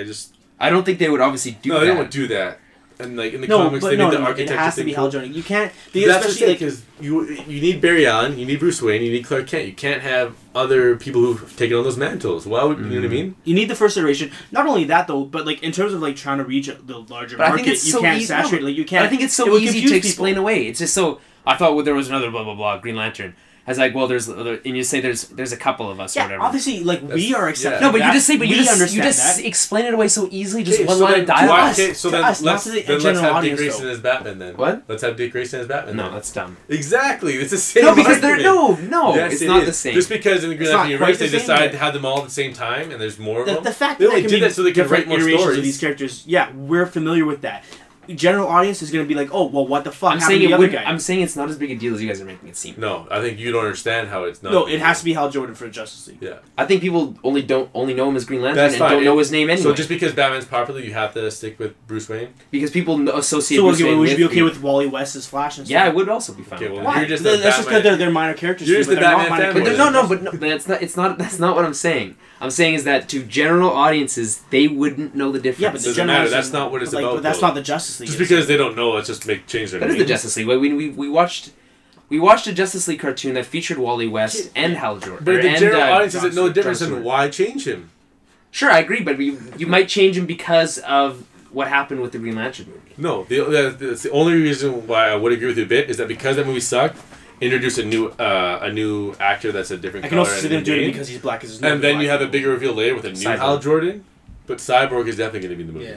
I don't think they would obviously do no, that. they don't do that. And like in the No, comics, but they no, made the it architecture has to thing be cool. Hal Jordan. You can't. That's Especially like, because you need Barry Allen, you need Bruce Wayne, you need Clark Kent. You can't have other people who've taken on those mantles. Why would you know what I mean? you need the first iteration. Not only that though, but like in terms of like trying to reach the larger But I market, think it's you so can't easy. saturate. No, Like you can't. I think it's it so would easy confuse to people. explain away. It's just so. I thought there was another blah blah blah Green Lantern. I was like, well, there's other, and you say there's a couple of us or Yeah, whatever. obviously, like we are accepting. yeah. No, but that. you just say, but we you understand just that. explain it away so easily, just Okay, one so line then of dialogue. Okay, so To then us, not let's to the let's general have Dick audience, Grayson though. as Batman then. What? Let's have Dick Grayson as Batman. No, then. that's dumb. Exactly. It's the same. No, because they're argument. no, Yes, it's it not is. the same. Just because in the Green It's not Lantern quite universe the they same, decided but- to have them all at the same time, and there's more of them. The fact They that only there did can be that so they could write different more iterations stories. of these characters. Yeah, we're familiar with that. general audience is going to be like, oh, well, what the fuck I'm happened saying to the it other would. guy? I'm saying it's not as big a deal as you guys are making it seem. No, I think you don't understand how it's not. No, it has to be Hal Jordan for Justice League. Yeah. I think people only know him as Green Lantern That's and fine. don't know his name anyway. So just because Batman's popular, you have to stick with Bruce Wayne? because people associate. So Bruce Wayne would you be with okay with Wally West as Flash and stuff? Yeah, I would also be fine. Okay, with well, that. Why? you're just That's a just because Batman. they're minor characters. You're too, just but the they're not Batman minor fanboy. characters. But that's not what I'm saying. I'm saying is that to general audiences, they wouldn't know the difference. Yeah, but the Doesn't general matter. audience That's is- not what it's but, like, about, But that's though. not the Justice League. Just is because it? they don't know, let's just change their that is name. the Justice League. We watched a Justice League cartoon that featured Wally West and Hal Jordan. But the and, general audience John doesn't know the difference, Stewart. then why change him? Sure, I agree, but you might change him because of what happened with the Green Lantern movie. No, the only reason why I would agree with you a bit is that because that movie sucked, introduce a new actor that's a different I can color. also see them doing it because he's black. And then you have a bigger reveal later with a new Cyborg. Hal Jordan, but Cyborg is definitely going to be in the movie. Yeah.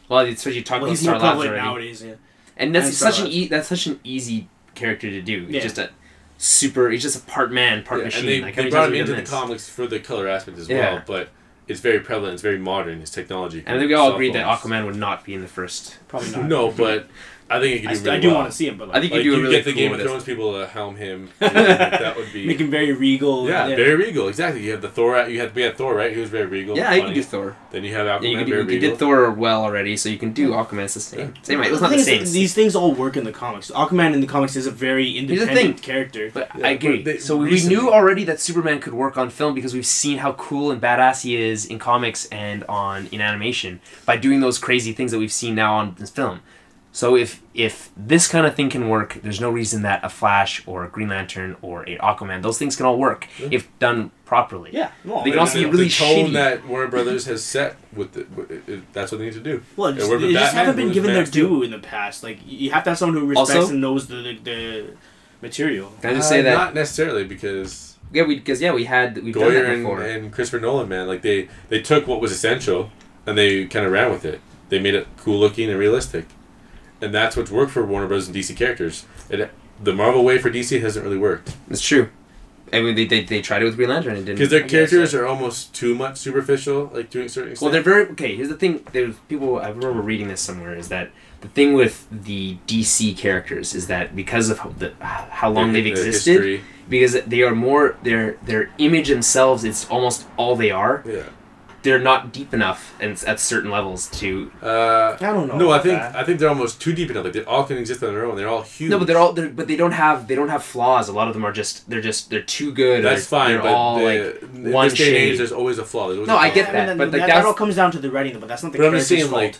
Well, it's what you talk Well, about he's Star more Labs prevalent already. nowadays. Yeah. And that's And such Star that's such an easy character to do. It's Yeah. just a super. He's just a part man, part Yeah, machine. and they, Like, how they many brought times him have we into done the this? comics for the color aspect as Yeah. well, but it's very prevalent, it's very modern, his technology. And I think we all Cell agreed that phones. Aquaman would not be in the first. Probably not. No, but I think it could do really I do well. want to see him, but I think Like, you do you a really get the cool Game with of it. Thrones people to helm him. That would be... make him very regal. Yeah, very regal. Exactly. You have the Thor. We had Thor, right? He was very regal. Yeah, you can funny. do Thor. Then you have Aquaman, Yeah, very you regal. did Thor well already, so you can do Aquaman. It's the same. Same. It's The not thing the is, same. these things all work in the comics. Aquaman in the comics is a very the independent thing. character. But Yeah, I agree. but they- So we recently- knew already that Superman could work on film because we've seen how cool and badass he is in comics and in animation by doing those crazy things that we've seen now on this film. So if this kind of thing can work, there's no reason that a Flash or a Green Lantern or a Aquaman, those things can all work if done properly. Yeah, no, They can also be the really tone shitty. that Warner Brothers has set that's what they need to do. well, And just, we're they just Batman, haven't been we're given Man their of Steel. due in the past. Like you have to have someone who respects Also- and knows the material. Can I just say that? Not necessarily, because Yeah, we've done that Goyer before. and Christopher Nolan, man, like they took what was essential and they kind of ran with it. They made it cool looking and realistic, and that's what's worked for Warner Bros. And DC characters. The Marvel way for DC hasn't really worked It's true. I mean, they tried it with Green Lantern and it didn't. because their I guess characters so. are almost too much superficial, like to a certain extent. Well, they're very okay. Here's the thing: there's people. I remember reading this somewhere. Is that the thing with the DC characters is that because of how long they've Their existed, history. because they are more their image themselves. It's almost all they are. Yeah. They're not deep enough and at certain levels to. I don't know. No, I about think that. they're almost too deep enough. Like they all can exist on their own. They're all huge. No, but they don't have flaws. A lot of them are they're too good. That's or fine. They're But all in one this day and age, shade. there's always a flaw. There's always No, a I flaw. get that, but, like, that that's- all comes down to the writing, but that's not the But I'm just character's saying,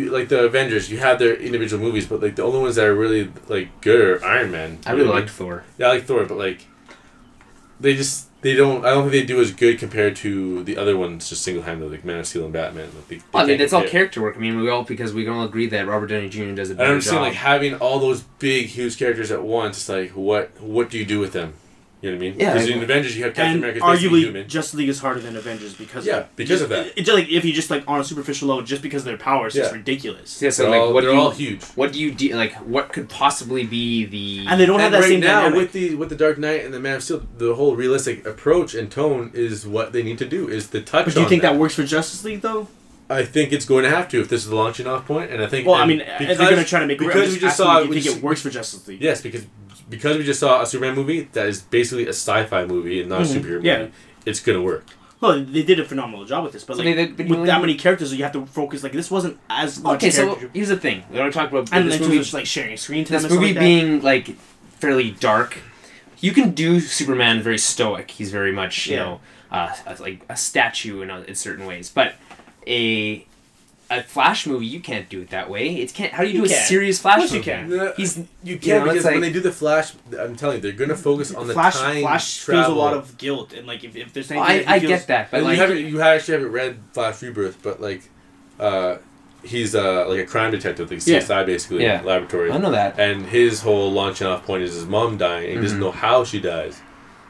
fault. like the Avengers, you have their individual movies, but like the only ones that are really like good are Iron Man. I You really know what liked Thor. Yeah, I like Thor, but like they don't. I don't think they do as good compared to the other ones, just single handedly, like Man of Steel and Batman. Like, they I mean, can't that's all compare. character work. I mean, we can all agree that Robert Downey Jr. does a I better don't understand job. like having all those big, huge characters at once. It's like what do you do with them? You know what I mean? Yeah, Because I- in Avengers you have Captain And America's basically arguably, human. Justice League is harder than Avengers because Because of that. It's just like if you just like on a superficial level, just because of their powers, it's Yeah. ridiculous. yeah, so They're like, all, what they're do you all huge. What do you do? Like, what could possibly be the? And they don't have that right same now dynamic. with the Dark Knight and the Man of Steel, the whole realistic approach and tone is what they need to do. Is the touch. But do you on think that works for Justice League though? I think it's going to have to if this is the launching off point, and I think. Well, and I mean, if they're going to try to make it work, because we just saw. Do you think it works for Justice League? Yes, because we just saw a Superman movie that is basically a sci-fi movie and not a superhero movie. Yeah. It's gonna work. Well, they did a phenomenal job with this, but So like they did- but with you that only- many characters, you have to focus. Like this wasn't as much. Okay, so character- here's the thing. We don't talk about and this in terms movie. of just like sharing screen time. This and stuff movie like that. being like fairly dark. You can do Superman very stoic. He's very much like a statue in certain ways, but a Flash movie, you can't do it that way. It can't. How do you do a can. serious Flash Of course you movie? can. He's You can't know, it's because like- when they do the Flash, I'm telling you, they're gonna focus on the Flash. time Flash travel. feels a lot of guilt, and like if there's anything, I that he feels, get that, but And like you actually haven't read Flash Rebirth, but like, he's like a crime detective, like CSI basically, Yeah. laboratory. I know that. And his whole launching off point is his mom dying, and he doesn't know how she dies,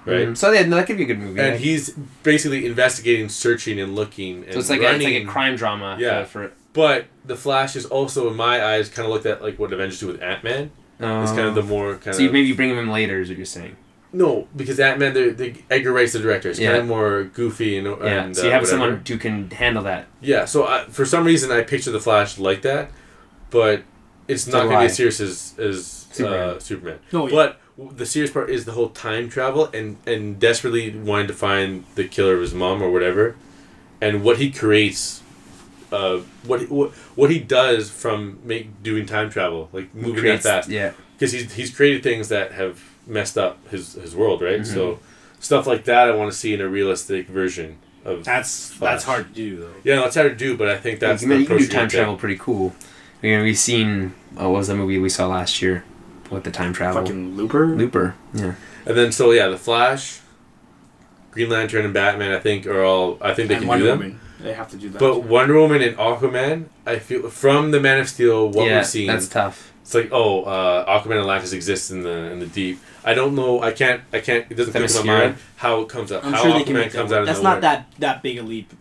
right? So yeah, no, that could be a good movie. And right? he's basically investigating, searching, and looking. And so it's like running. a crime drama. Yeah. For But the Flash is also, in my eyes, kind of looked at like what Avengers do with Ant-Man. It's kind of the more kind So you of maybe bring him in later, is what you're saying. no, because Ant-Man, Edgar Wright's the director. It's kind Yeah. of more goofy and Yeah. So you have whatever. someone who can handle that. Yeah. So for some reason, I picture the Flash like that, but it's So not do going to be I. as serious as Superman. Superman. No, yeah. But the serious part is the whole time travel and desperately wanting to find the killer of his mom or whatever, and what he creates, what he does from doing time travel, like moving that fast. Yeah. Because he's created things that have messed up his world, right? So stuff like that I want to see in a realistic version of. That's hard to do though. Yeah, no, it's hard to do, but I think that's you can do approach time travel pretty cool. I mean, we've seen what was the movie we saw last year with the time travel? Fucking Looper. Yeah. And then the Flash, Green Lantern, and Batman I think are all. I think they can Wonder do them. Woman. They have to do that. But Wonder Woman and Aquaman, I feel from the Man of Steel, what we've seen, that's tough. it's like Aquaman and Atlantis exist in the deep. I don't know. I can't. It doesn't click in my mind how it comes up. I'm how sure Aquaman they can make comes that out work. of That's nowhere. not that big a leap.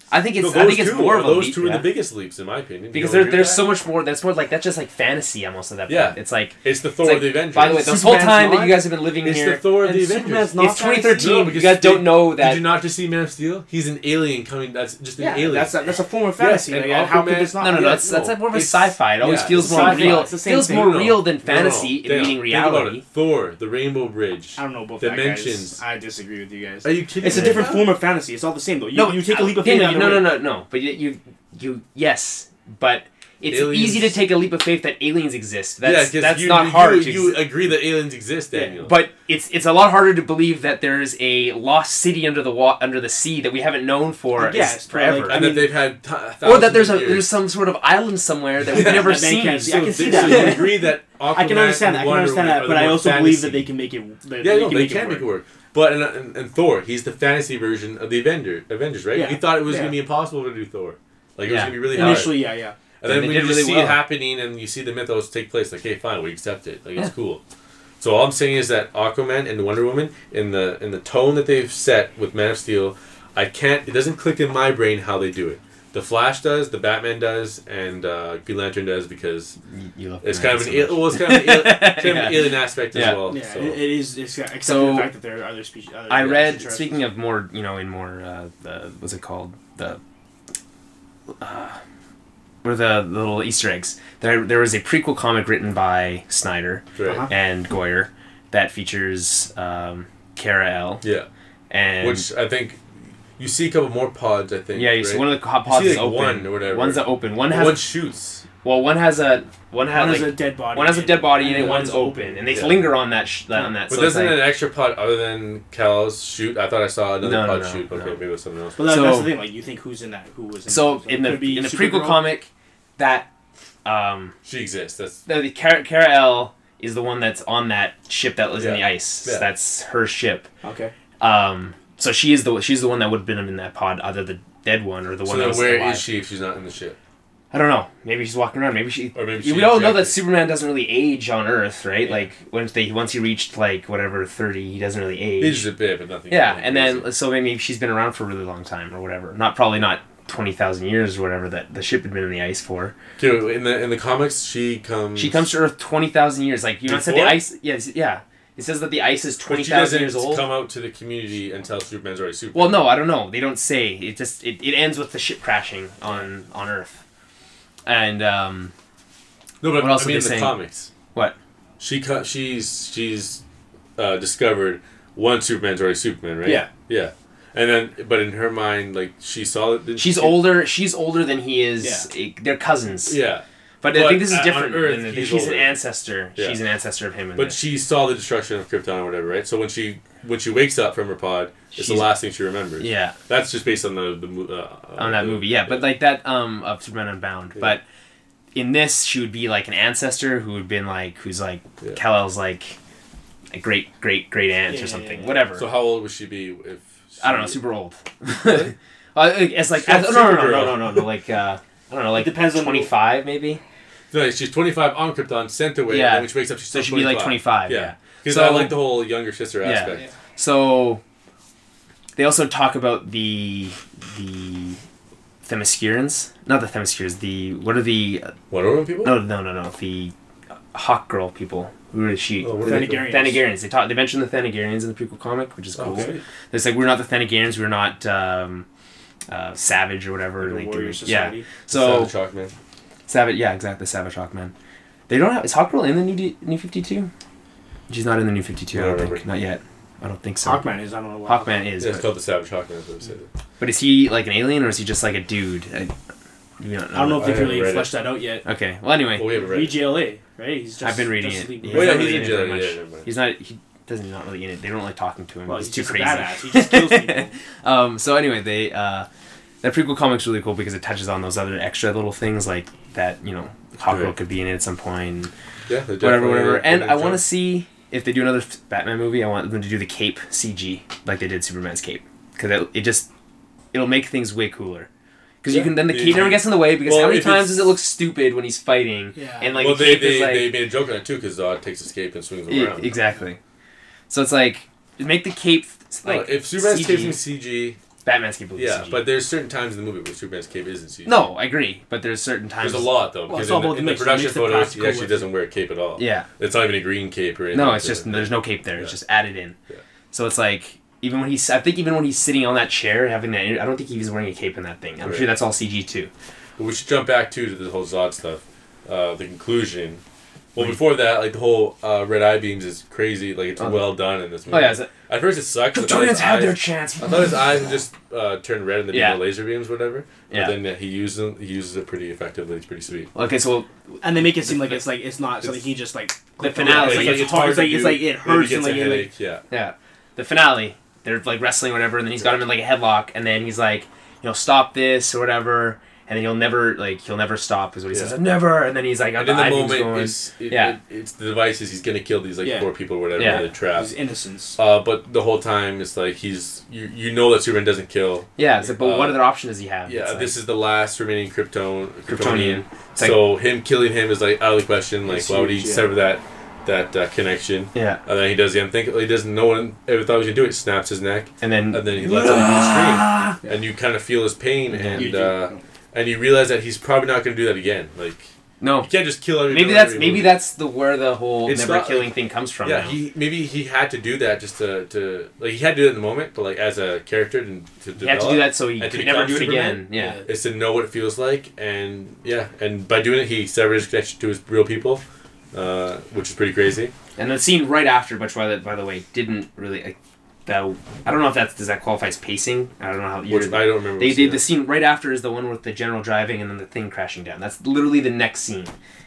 I think it's. No, I think it's more of a those leap, two are the biggest leaps in my opinion. because You don't agree there's with so that? much more. That's more like that's just like fantasy almost at that point. Yeah. It's like It's the it's Thor like, of the Avengers. By the way, this whole time that you guys have been living it's here, the Thor of the and Avengers. Superman's not it's 2013. No, you because guys don't know that. Did you not just see Man of Steel? He's an alien coming. That's just an alien. That's a form of fantasy. Yes, and like, how could Aquaman- this not? No, yeah, that's like more of a It's- sci-fi. It always yeah, feels it's more sci-fi. real. It's It the same feels thing. more No, real than no, fantasy Dale, meaning think about reality. it. Thor, the Rainbow Bridge. I don't know both Dimensions. That, guys. I disagree with you guys. Are you kidding It's a me? different form of fantasy. It's all the same though. You take a leap of faith. No. But you yes, but it's Aliens- easy to take a leap of faith that aliens exist. That's 'cause not hard. You agree that aliens exist, Daniel. But it's a lot harder to believe that there's a lost city under the sea that we haven't known for forever. and that they've had or that there's there's some sort of island somewhere that we've never seen. I can see So that. you agree that Aquaman I can understand that. and Wonder Woman are But the I more also fantasy. believe that they can make it. They can make it work. But and Thor, he's the fantasy version of the Avengers, right? Yeah. We thought it was Yeah. going to be impossible to do Thor. Like it was Yeah. going to be really hard. Initially, yeah. And then they when did you really see well. it happening and you see the mythos take place, like, hey, fine, we accept it. Like, it's cool. So all I'm saying is that Aquaman and Wonder Woman, in the tone that they've set with Man of Steel, it doesn't click in my brain how they do it. The Flash does, the Batman does, and Green Lantern does because You love it's Batman kind of so much. it's kind of an alien aspect as well. Yeah, So. it is. Except So, for the fact that there are other species. I read, speaking of more, in more, what's it called? Were the little Easter eggs. There was a prequel comic written by Snyder Right. and Goyer that features Kara El. Yeah. And Which I think you see a couple more pods. I think. yeah, you right? see one of the pods see, is like, open. one or whatever. One's open. One shoots. One has a dead body. One has a dead body in it. and One's open, and they linger on that. On that. But So it's doesn't like, an extra pod other than Cal's shoot? I thought I saw another No, pod no, shoot. Okay, no. maybe it was something else. But that's So- the thing. Like, you think who's in that? Who was in so that? in the Could it be prequel Supergirl? comic, that She exists. That's the Kara El is the one that's on that ship that was in the Yeah. ice. Yeah. That's her ship. Okay. So she's the one that would have been in that pod, either the dead one or the so. one that Then was where alive. is she if she's not in the ship? I don't know. Maybe she's walking around. Maybe she. Or maybe she we all know that ejected. Superman doesn't really age on Earth, right? Yeah. Like once he reached like whatever 30, he doesn't really age. Ages a bit, but nothing. Yeah, really and crazy. then so maybe she's been around for a really long time or whatever. Probably not 20,000 years or whatever that the ship had been in the ice for. Okay, in the comics, she comes. She comes to Earth 20,000 years. Like you know, it said the Before? ice. Yes, yeah. It says that the ice is But she 20,000 doesn't years old. come out to the community until Superman's already Superman. Well, no, I don't know. They don't say. It just it ends with the ship crashing on Earth. And No, but What else I mean are in they the saying? comics, what? she's discovered one Superman's already Superman, right? Yeah. Yeah. And then, but in her mind, like she saw it. She's older. She's older than he is. They're cousins. Yeah. But I But think this is on different. Earth, I think he's she's an older. ancestor. Yeah. She's an ancestor of him. But she saw the destruction of Krypton or whatever, right? So when she wakes up from her pod, it's the She's- last thing she remembers. yeah, That's just based on the on that movie. Yeah, but like that of Superman Unbound. Yeah. But in this, she would be like an ancestor who would been like who's like Yeah. Kal-El's like a great aunt or something. Whatever. So how old would she be if? I don't know. Super old. Really? It's like She's not no. Like I don't know. Like depends on 25 maybe. No, she's 25 on Krypton, sent away. Yeah. And then when she wakes up, she's So still she'd be like 25. Yeah. Because So- I like the whole younger sister Yeah. aspect. Yeah. So they also talk about the Themyscirans, not the Themyscirans. What are the Wonder Woman people? no the Hawk Girl people? Who is she? Oh, what are they called? Thanagarians. They mention the Thanagarians in the prequel comic, which is cool. Okay. It's like we're not the Thanagarians, we're not Savage or whatever. Like a Like, warrior yeah. society. So Chalk, man. Savage, yeah, exactly. Savage Hawkman. They don't have. Is Hawkgirl in the new 52? She's not in the new 52. I don't think. Not yet. I don't think so. Hawkman is. I don't know why. Hawkman is. Yeah, it's called the Savage Hawkman. That's what I said. But is he like an alien or is he just like a dude? I don't know if they've really fleshed that out yet. Okay. Well, anyway. Well, we haven't read Read GLA, right? He's just. I've been reading it. Oh yeah, he's in jail. Yeah, He's not. He doesn't not really in it. They don't like talking to him. Well, he's too just crazy. a badass. He just kills people. So anyway, they that prequel comic's really cool because it touches on those other extra little things like that. Hawkgirl could be in it at some point. Yeah. Whatever. And I want to see if they do another Batman movie. I want them to do the cape CG like they did Superman's cape because it'll make things way cooler. Because you can then the cape never gets in the way because how many times does it look stupid when he's fighting? Yeah. And like well, the cape is like they made a joke on it too because Zod takes his cape and swings him around. Exactly. So it's like make the cape like if Superman's CG, cape's in CG, Batman's cape will be CG. but there's certain times in the movie where Superman's cape isn't CG. No, I agree, but there's certain times. There's a lot though because in the production photos he actually doesn't wear a cape at all. Yeah. It's not even a green cape or anything. No, it's just there's no cape there. It's just added in. Yeah. So it's like even when I think even when he's sitting on that chair having that, I don't think he's wearing a cape in that thing. I'm sure that's all CG too. But we should jump back to the whole Zod stuff. The conclusion. Well, before that, like the whole red eye beams is crazy. Like it's well done in this movie. Oh yeah. At first it sucked. The Giants had their chance. I thought his eyes would just turn red and the laser beams, whatever. But then he uses them. He uses it pretty effectively. It's pretty sweet. Okay, so and they make it seem like it's not something he just like the finale. It's hard. It's like it hurts and like yeah. The finale. They're like wrestling or whatever, and then he's got him in like a headlock, and then he's like, stop this or whatever. And then he'll never stop is what he says. Never. And then he's like, and in the moment, it's the device is he's gonna kill these like poor people or whatever. Yeah. They're trapped. His innocence. But the whole time it's like you know that Superman doesn't kill. Yeah. But what other option does he have? Yeah. This is the last remaining Kryptonian. So him killing him is like out of the question. Like why would he sever that connection? Yeah. And then he does the unthinkable. He doesn't. No one ever thought he was gonna do it. Snaps his neck. And then he lets out a scream. And you kind of feel his pain and you realize that he's probably not going to do that again. Like, no, you can't just kill every. Maybe that's where the whole never killing thing comes from. Yeah, maybe he had to do that just to like he had to do it in the moment, but like as a character to develop. He had to do that so he could never do it again. Yeah, it's to know what it feels like, and by doing it, he severed his connection to his real people, which is pretty crazy. And the scene right after, which by the way didn't really. I don't know if does that qualify as pacing. I don't know how. I don't remember. The scene right after is the one with the general driving and then the thing crashing down. That's literally the next scene,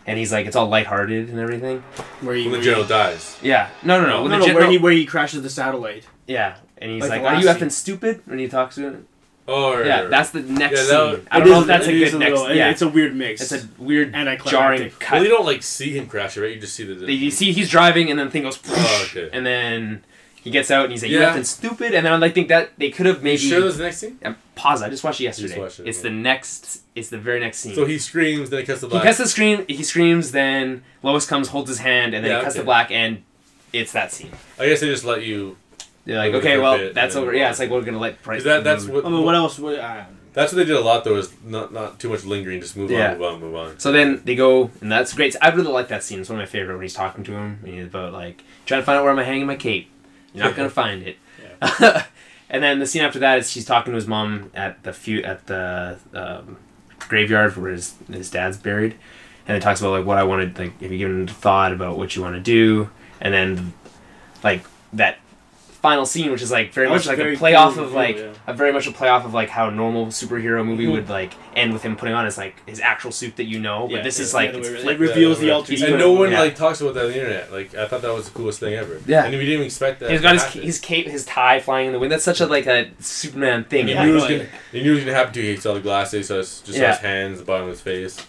and he's like, it's all lighthearted and everything. When the general dies. Yeah. No. Where he crashes the satellite. Yeah, and he's like, "Are you effing stupid?" when he talks to him. Oh, that's the next scene. I don't know if that's a good next. It's a weird mix. It's a weird and jarring cut. Well, you don't see him crash it, right? You just see you see he's driving and then the thing goes. Okay. And then. He gets out and he's like, "You effing stupid," and then I think that they could have maybe. You sure that was the next scene? Pause. I just watched it yesterday. It's the very next scene. So he screams, then he cuts the black. He screams, then Lois comes, holds his hand, and then he cuts the black, and it's that scene. I guess they just let you. They're like, okay, well, that's over. Yeah, it's like we're gonna let. That's what. I mean, what else? That's what they did a lot though. Is not too much lingering. Just move on. So then they go, and that's great. I really like that scene. It's one of my favorite when he's talking to him. And he's about like trying to find out where am I hanging my cape. You're not gonna find it. Yeah. And then the scene after that is she's talking to his mom at the graveyard where his dad's buried, and it talks about like what I wanted. Like, have you given thought about what you want to do? And then, like that final scene, which is like very much like a play off of like a very much a play off of like how a normal superhero movie would like end with him putting on his like his actual suit that but this is like it reveals the alternate. And no one like talks about that on the internet. Like I thought that was the coolest thing ever. Yeah, and we didn't even expect that. He's got his cape, his tie flying in the wind. That's such a Superman thing. He knew it was gonna happen to you. He saw the glasses, so it's just his hands, the bottom of his face.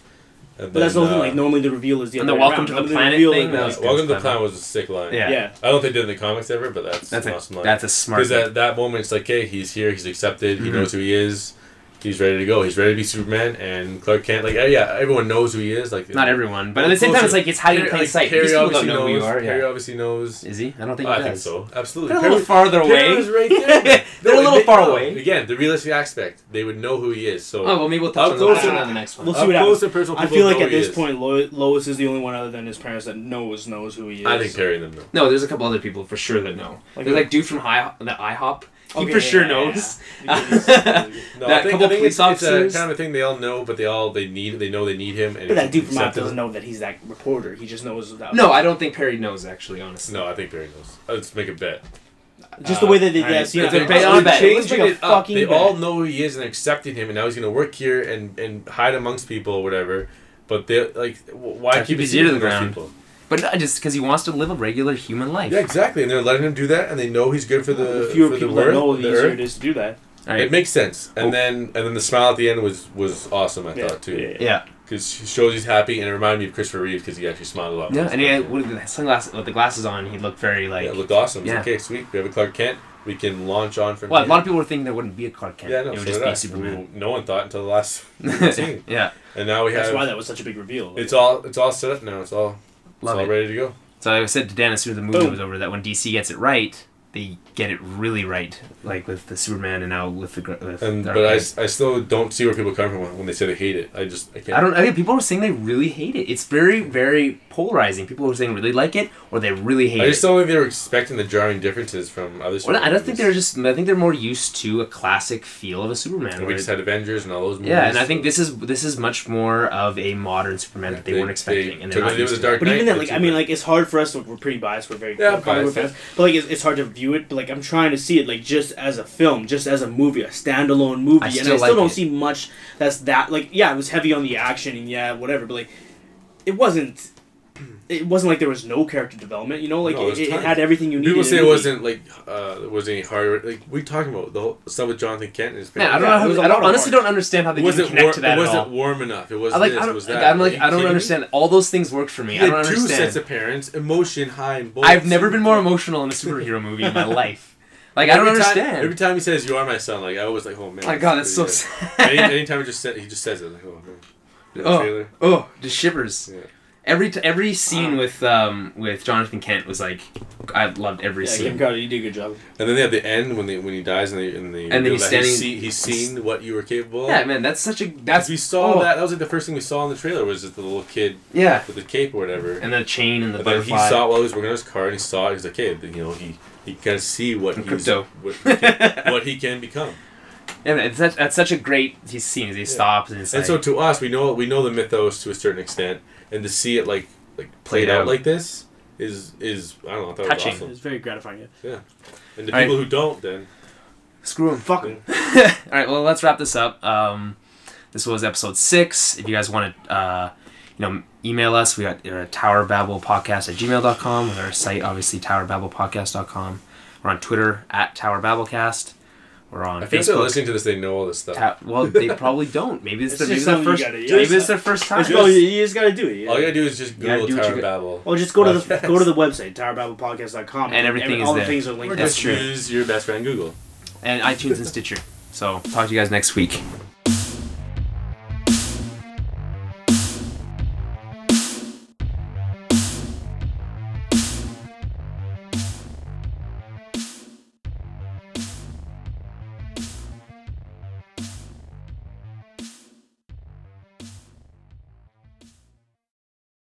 But that's the whole thing. Like normally the reveal is the other way welcome to the planet thing. Welcome to the planet was a sick line. Yeah. I don't think they did in the comics ever, but that's an awesome line. That's a smart. Because at that moment, it's like, hey, he's here. He's accepted. He knows who he is. He's ready to go. He's ready to be Superman, and Clark Kent. Like, everyone knows who he is. Like, not everyone, but at the same time, it's like it's hiding in plain sight. These people don't know who you are. Harry obviously knows. Is he? I don't think he does. I think so. Absolutely. They're a little farther away. Perry's right there. They're a little far away. Again, the realistic aspect. They would know who he is. So. Oh well, maybe we'll touch on the next one. We'll see what happens. I feel like at this point, Lois is the only one other than his parents that knows who he is. I think Perry and them know. No, there's a couple other people for sure that know. There's like dude from the IHOP. He for sure knows. No, That couple police officers. It's a kind of a thing they all know, but they know they need him. And But that dude from Mount doesn't know that he's that reporter. He just knows that. No, I don't think Perry knows, actually, honestly. No, I think Perry knows. Let's make a bet. Just the way that they right. you know, It's a bet on a bet. Changing it up. They bet. all know who he is and accepting him, and now he's going to work here and hide amongst people or whatever. But they why keep his ear to the ground? People? But just because he wants to live a regular human life. Yeah, exactly. And they're letting him do that, and they know he's good for the fewer for people the that know, the the easier earth. it is to do that. Right. It makes sense. And then the smile at the end was awesome. I thought too. Yeah. Because he shows he's happy, and it reminded me of Christopher Reeve because he actually smiled a lot. Yeah, and he had with the sunglasses, with the glasses on, he looked very like. Yeah, it looked awesome. Yeah. Okay, sweet. We have a Clark Kent. We can launch on from. Well, here. a lot of people were thinking there wouldn't be a Clark Kent. Yeah, no, it would so just did be I. Superman. No one thought until the last scene. Yeah. And now we have. That's why that was such a big reveal. It's all set up now. It's all ready to go. So I said to Dan as soon as the movie was over that when DC gets it right, they get it really right, like with the Superman and now with the. But I still don't see where people come from when they say they hate it. I can't. I think people are saying they really hate it. It's very, very polarizing. People are saying really like it or they really hate it. I just don't think they were expecting the jarring differences from other. Well, I don't think they're just. I think they're more used to a classic feel of a Superman. And we just had Avengers and all those movies. Yeah, and I think this is much more of a modern Superman that they weren't expecting. And they're not used to But even then, like I mean, like it's hard for us. We're pretty biased. We're very comic book fans. But like it's hard to view it. But like I'm trying to see it like just as a film, just as a movie, a standalone movie, and I still don't see much that's that like it was heavy on the action and whatever, but like it wasn't like there was no character development, you know, like it had everything you needed. People say it wasn't like there wasn't any hard like we talking about the whole stuff with Jonathan Kent and his family. I honestly don't understand how they didn't connect to that. It wasn't warm enough. It wasn't I don't understand. All those things worked for me. I don't understand. 2 sets of parents, emotion high and bold. I've never been more emotional in a superhero movie in my life. Like I don't understand. Every time he says "You are my son," like I was like, "Oh man!" My God, that's so sad. Anytime he just says it, like, "Oh man." Just shivers. Yeah. Every scene with Jonathan Kent was like, I loved every scene. Yeah, you did a good job. And then they have the end when he dies and then he's standing. He's seen what you were capable of. Yeah, man, that's we saw that. That was like the first thing we saw in the trailer was just the little kid. Yeah. With the cape or whatever. And the chain and the butterfly. Then he saw it while he was working on his car and he saw it. He's like, hey, you know, he can see what what he can become. Yeah, man, that's such a great scene as he stops and it's so to us, we know the mythos to a certain extent, and to see it like played out like this is I don't know, I thought touching. It was awesome. It's very gratifying. Yeah. And the people who don't, then screw them. Fuck them. All right, well, let's wrap this up. This was episode 6. If you guys want to, email us. We got towerbabblepodcast@gmail.com. Our site, obviously, towerbabblepodcast.com. We're on Twitter @towerbabblecast. We're on I think Facebook. they're listening to this. They know all this stuff. Well, they probably don't. Maybe it's their first. Maybe it's their first time. You just gotta do it. All you gotta do is just Google Tower Babble. Or just go to the website towerbabblepodcast.com and everything is all there. The things are linked. Or just use your best friend Google and iTunes and Stitcher. So talk to you guys next week.